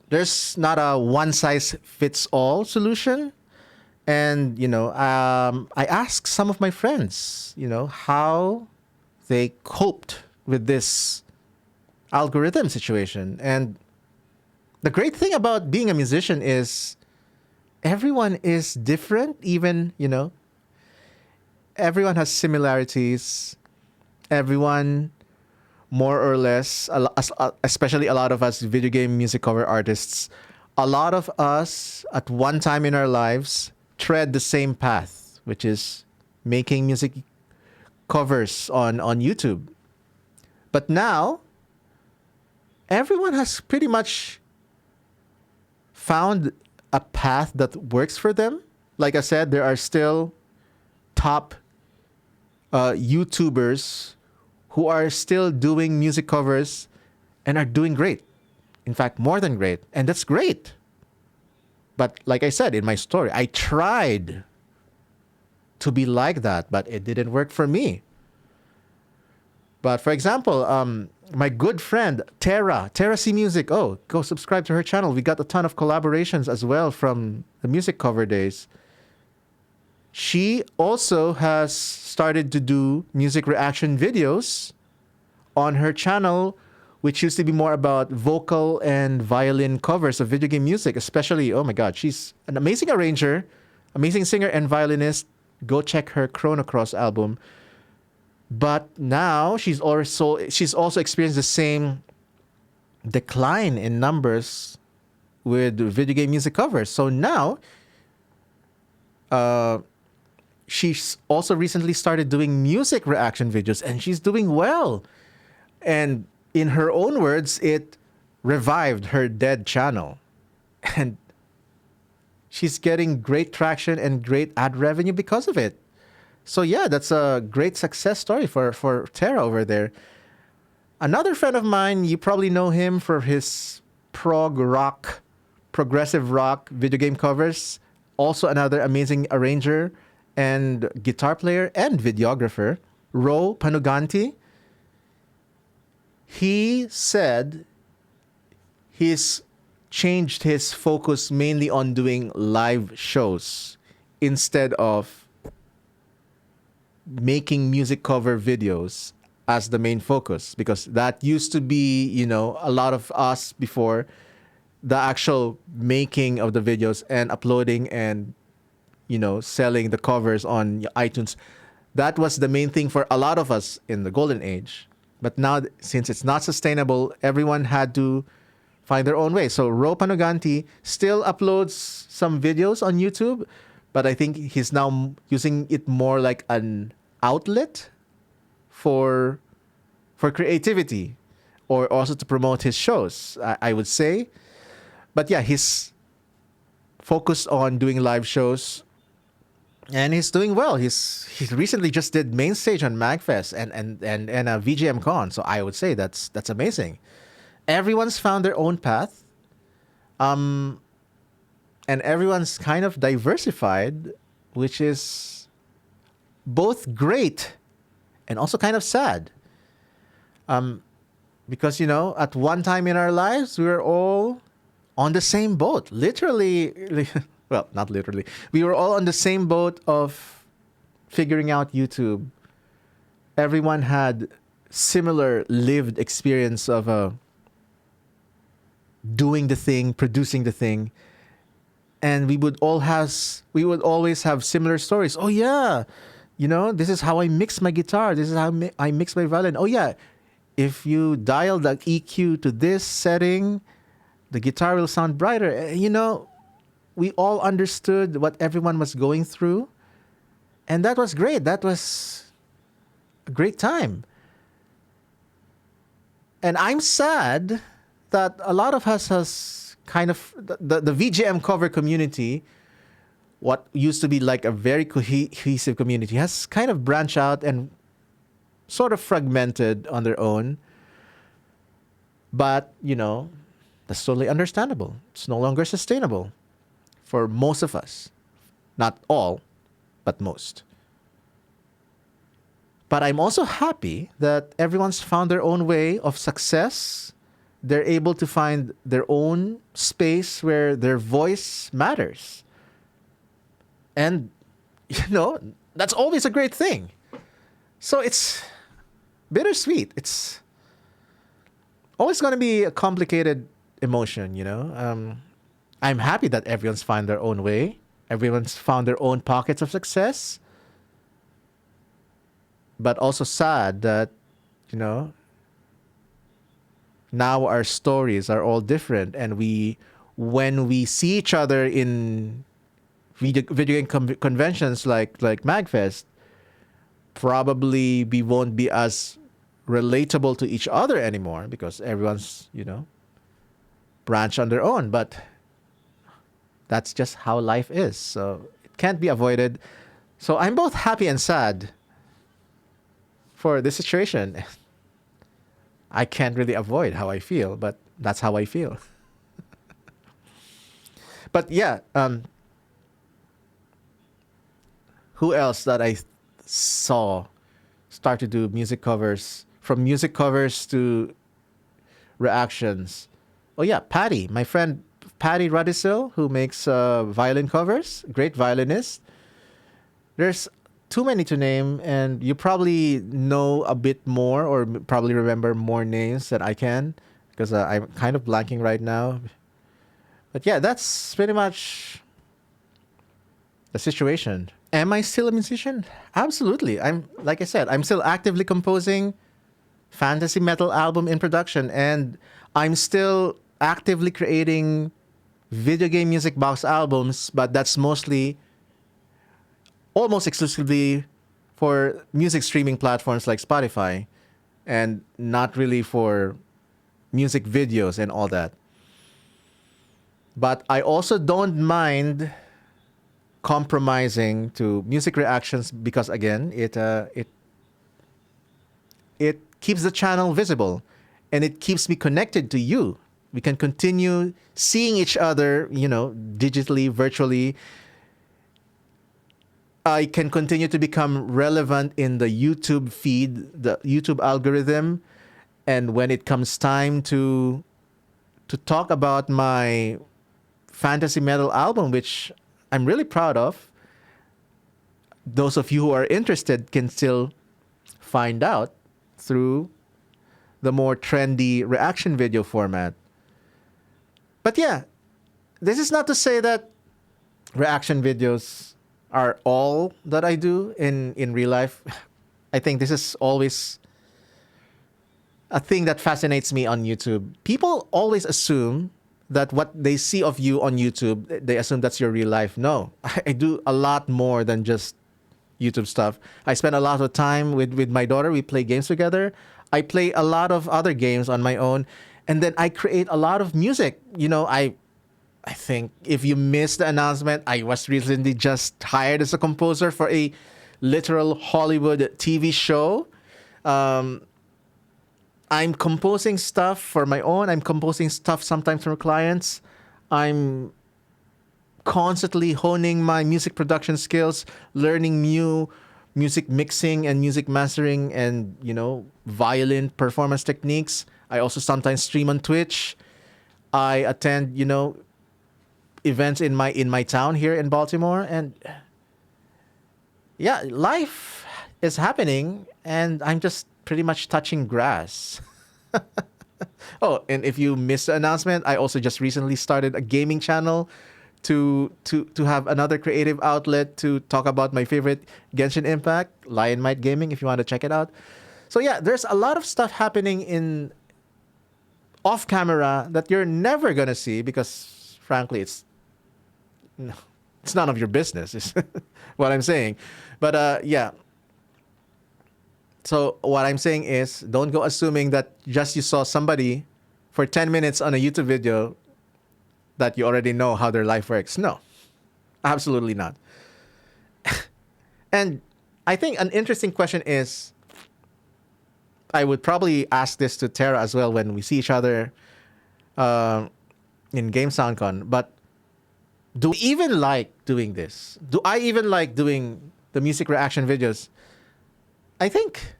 there's not a one-size-fits-all solution. And, I asked some of my friends, how they coped with this algorithm situation. And the great thing about being a musician is everyone is different. Even, everyone has similarities. Everyone, more or less, especially a lot of us video game music cover artists, a lot of us at one time in our lives tread the same path, which is making music covers on YouTube. But now, everyone has pretty much found a path that works for them. Like I said, there are still top YouTubers who are still doing music covers and are doing great. In fact, more than great. And that's great. But like I said in my story, I tried to be like that, but it didn't work for me. But for example, my good friend, Tara C Music. Oh, go subscribe to her channel. We got a ton of collaborations as well from the music cover days. She also has started to do music reaction videos on her channel, which used to be more about vocal and violin covers of video game music, especially, oh my God, she's an amazing arranger, amazing singer and violinist. Go check her Chrono Cross album. But now she's also experienced the same decline in numbers with video game music covers. So now, she's also recently started doing music reaction videos, and she's doing well. And in her own words, it revived her dead channel. And she's getting great traction and great ad revenue because of it. So yeah, that's a great success story for Tara over there. Another friend of mine, you probably know him for his progressive rock video game covers. Also another amazing arranger and guitar player and videographer, Ro Panuganti. He said he's changed his focus mainly on doing live shows instead of making music cover videos as the main focus, because that used to be, a lot of us before, the actual making of the videos and uploading and, selling the covers on iTunes. That was the main thing for a lot of us in the golden age. But now, since it's not sustainable, everyone had to find their own way. So Ro Panuganti still uploads some videos on YouTube, but I think he's now using it more like an outlet for creativity, or also to promote his shows, I would say. But yeah, he's focused on doing live shows, and he's doing well. He recently just did main stage on MagFest and a VGM Con, so I would say that's amazing. Everyone's found their own path. And everyone's kind of diversified, which is both great and also kind of sad. Because, at one time in our lives, we were all on the same boat. Literally, well, not literally. We were all on the same boat of figuring out YouTube. Everyone had similar lived experience of doing the thing, producing the thing. And we would always have similar stories. Oh yeah, this is how I mix my guitar. This is how I mix my violin. Oh yeah, if you dial the EQ to this setting, the guitar will sound brighter. We all understood what everyone was going through, and that was great. That was a great time. And I'm sad that a lot of us has kind of the VGM cover community, what used to be like a very cohesive community, has kind of branched out and sort of fragmented on their own. But, that's totally understandable. It's no longer sustainable for most of us. Not all, but most. But I'm also happy that everyone's found their own way of success. They're able to find their own space where their voice matters. And, that's always a great thing. So it's bittersweet. It's always going to be a complicated emotion, I'm happy that everyone's found their own way. Everyone's found their own pockets of success. But also sad that, now our stories are all different, and when we see each other in video game conventions like MagFest, probably we won't be as relatable to each other anymore because everyone's, branch on their own. But that's just how life is. So it can't be avoided. So I'm both happy and sad for this situation. I can't really avoid how I feel, but that's how I feel. But yeah, who else that I saw start to do music covers, from music covers to reactions? Oh yeah, Patty, my friend Patty Radisil, who makes violin covers, great violinist. There's too many to name, and you probably know a bit more, or probably remember more names than I can, because I'm kind of blanking right now. But yeah, that's pretty much the situation. Am I still a musician? Absolutely. Like I said, I'm still actively composing fantasy metal album in production, and I'm still actively creating video game music box albums, but that's mostly almost exclusively for music streaming platforms like Spotify, and not really for music videos and all that. But I also don't mind compromising to music reactions because again, it keeps the channel visible, and it keeps me connected to you. We can continue seeing each other, digitally, virtually. I can continue to become relevant in the YouTube feed, the YouTube algorithm. And when it comes time to talk about my fantasy metal album, which I'm really proud of, those of you who are interested can still find out through the more trendy reaction video format. But yeah, this is not to say that reaction videos are all that I do in real life. I think this is always a thing that fascinates me on YouTube. People always assume that what they see of you on YouTube, they assume that's your real life. No, I do a lot more than just YouTube stuff. I spend a lot of time with my daughter. We play games together. I play a lot of other games on my own. And then I create a lot of music. I think if you missed the announcement, I was recently just hired as a composer for a literal Hollywood TV show. I'm composing stuff for my own. I'm composing stuff sometimes for clients. I'm constantly honing my music production skills, learning new music mixing and music mastering and, violin performance techniques. I also sometimes stream on Twitch. I attend, events in my town here in Baltimore, and yeah, life is happening, and I'm just pretty much touching grass. Oh, and if you missed the announcement, I also just recently started a gaming channel to have another creative outlet to talk about my favorite Genshin Impact, Lionmight Gaming, if you want to check it out. So yeah, there's a lot of stuff happening in off camera that you're never gonna see because, frankly, it's none of your business. Is what I'm saying. But yeah. So what I'm saying is, don't go assuming that just you saw somebody for 10 minutes on a YouTube video that you already know how their life works. No, absolutely not. And I think an interesting question is, I would probably ask this to Tara as well when we see each other in Game SoundCon, but do we even like doing this? Do I even like doing the music reaction videos? I think,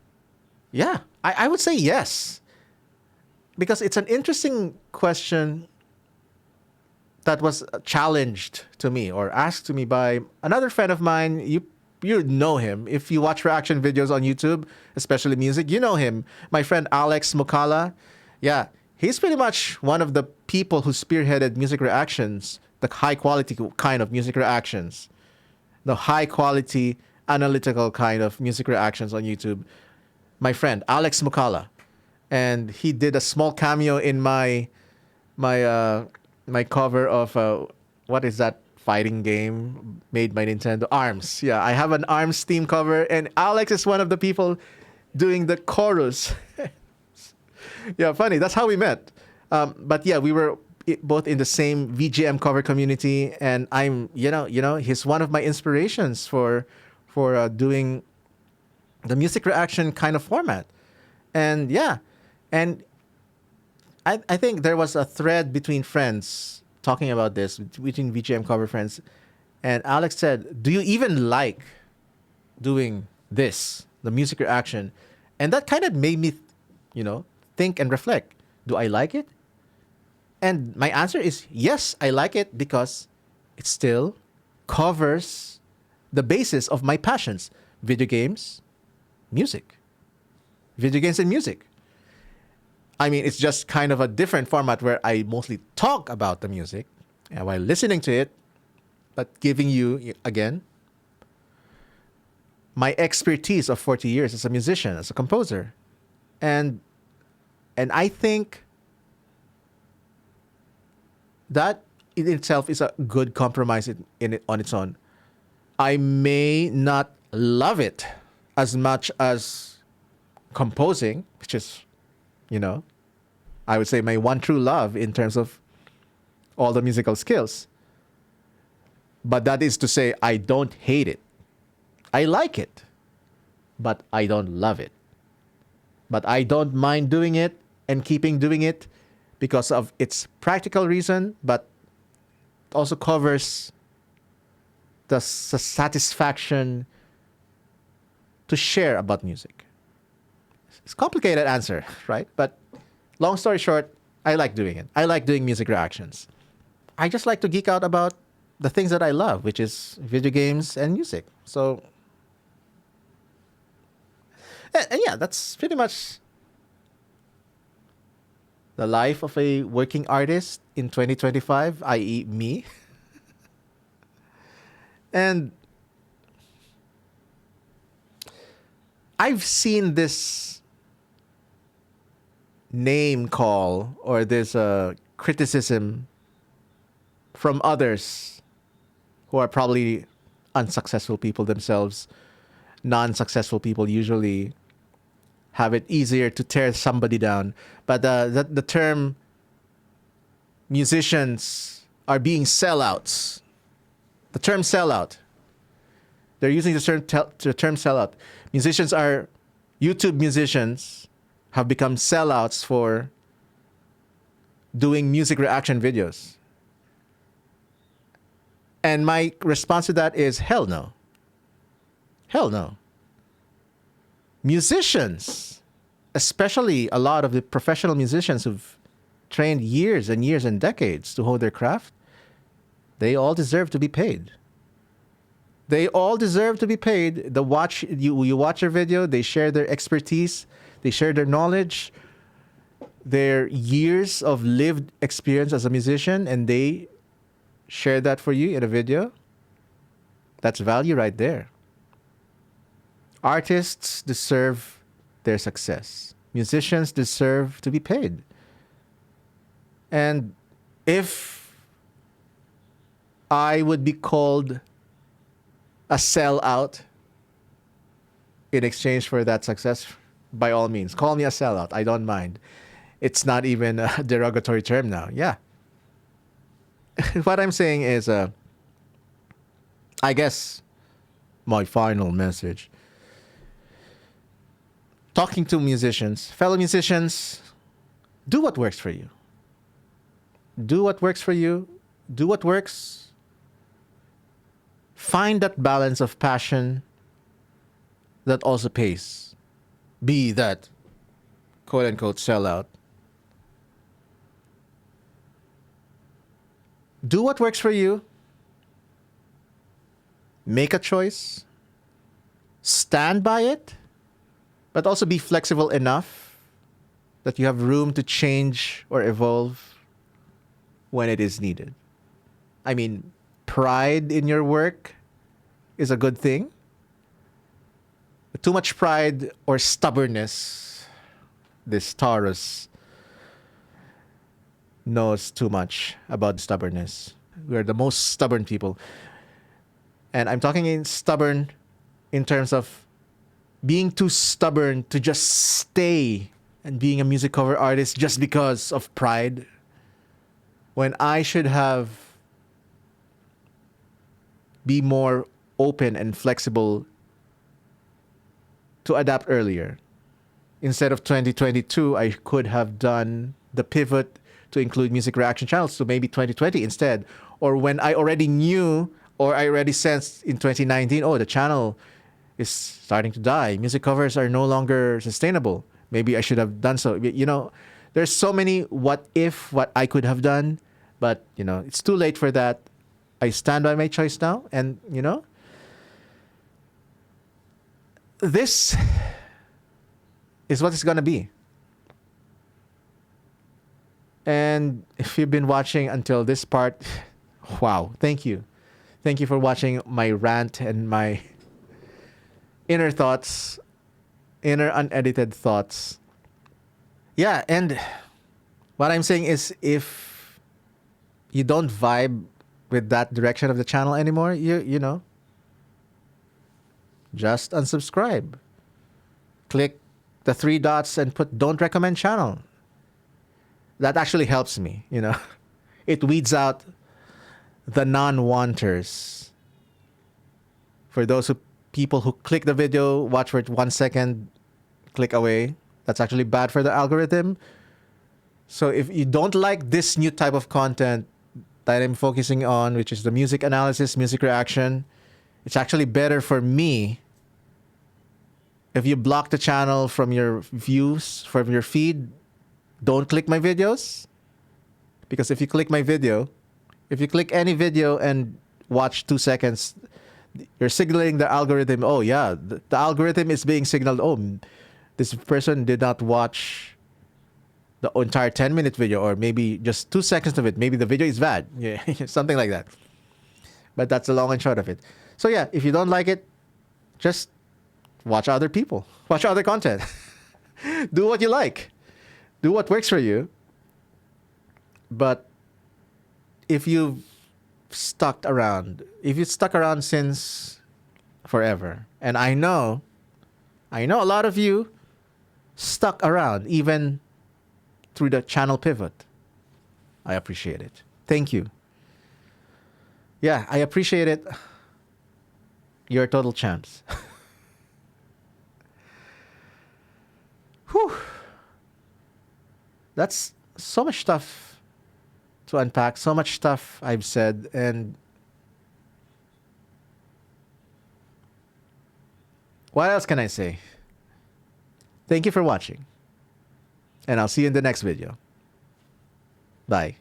yeah, I would say yes. Because it's an interesting question that was challenged to me or asked to me by another friend of mine. You know him. If you watch reaction videos on YouTube, especially music, you know him. My friend Alex Mukala. Yeah, he's pretty much one of the people who spearheaded music reactions, the high quality kind of music reactions, the high quality analytical kind of music reactions on YouTube. My friend Alex Mukala, and he did a small cameo in my cover of what is that fighting game made by Nintendo. ARMS. Yeah, I have an ARMS Steam cover, and Alex is one of the people doing the chorus. Yeah, funny. That's how we met. But yeah, we were both in the same VGM cover community, and I'm, he's one of my inspirations for doing the music reaction kind of format. And yeah, and I think there was a thread between friends talking about this, between VGM cover friends. And Alex said, "Do you even like doing this, the music reaction?" And that kind of made me, think and reflect. Do I like it? And my answer is yes, I like it because it still covers the basis of my passions: video games, music. Video games and music. I mean, it's just kind of a different format where I mostly talk about the music and while listening to it, but giving you, again, my expertise of 40 years as a musician, as a composer. And I think that in itself is a good compromise in it on its own. I may not love it as much as composing, which is, I would say my one true love in terms of all the musical skills. But that is to say, I don't hate it. I like it, but I don't love it. But I don't mind doing it and keeping doing it because of its practical reason, but also covers the satisfaction to share about music. It's a complicated answer, right? But long story short, I like doing it. I like doing music reactions. I just like to geek out about the things that I love, which is video games and music. So, and yeah, that's pretty much the life of a working artist in 2025, i.e. me. And I've seen this name call or this criticism from others who are probably unsuccessful people themselves. Non-successful people usually have it easier to tear somebody down. But the term musicians are being sellouts. The term sellout. They're using the term sellout. Musicians are, YouTube musicians have become sellouts for doing music reaction videos. And my response to that is hell no. Hell no. Musicians, especially a lot of the professional musicians who've trained years and years and decades to hone their craft, they all deserve to be paid. They all deserve to be paid. You watch their video, they share their expertise, they share their knowledge, their years of lived experience as a musician, and they share that for you in a video. That's value right there. Artists deserve their success. Musicians deserve to be paid. And if I would be called a sellout in exchange for that success, by all means, call me a sellout. I don't mind. It's not even a derogatory term now. Yeah. What I'm saying is, I guess my final message, talking to musicians, fellow musicians, do what works for you. Do what works for you. Do what works. Find that balance of passion that also pays. Be that quote unquote sellout. Do what works for you. Make a choice. Stand by it. But also be flexible enough that you have room to change or evolve when it is needed. I mean, pride in your work is a good thing. But too much pride or stubbornness, this Taurus knows too much about stubbornness. We are the most stubborn people. And I'm talking in stubborn in terms of being too stubborn to just stay and being a music cover artist just because of pride, when I should have be more open and flexible to adapt earlier. Instead of 2022, I could have done the pivot to include music reaction channels to maybe 2020 instead. Or when I already knew or I already sensed in 2019, oh, the channel is starting to die. Music covers are no longer sustainable. Maybe I should have done so. You know, there's so many what I could have done, but, you know, it's too late for that. I stand by my choice now, and, you know, this is what it's going to be. And if you've been watching until this part, wow, thank you. Thank you for watching my rant and my inner thoughts, inner unedited thoughts. Yeah, and what I'm saying is, if you don't vibe with that direction of the channel anymore, you know, just unsubscribe. Click the 3 dots and put don't recommend channel. That actually helps me, you know. It weeds out the non-wanters. For those people who click the video, watch for 1 second, click away. That's actually bad for the algorithm. So if you don't like this new type of content that I'm focusing on, which is the music analysis, music reaction, it's actually better for me if you block the channel from your views, from your feed. Don't click my videos. Because if you click my video, if you click any video and watch 2 seconds, you're signaling the algorithm, oh yeah, the algorithm is being signaled, oh, this person did not watch the entire 10-minute video, or maybe just 2 seconds of it. Maybe the video is bad. Yeah, something like that. But that's the long and short of it. So yeah, if you don't like it, just watch other people. Watch other content. Do what you like. Do what works for you. But if you've stuck around since forever, and I know a lot of you stuck around even through the channel pivot, I appreciate it. Thank you. Yeah, I appreciate it. You're total champs. Whew. That's so much stuff to unpack, so much stuff I've said, and what else can I say? Thank you for watching, and I'll see you in the next video. Bye.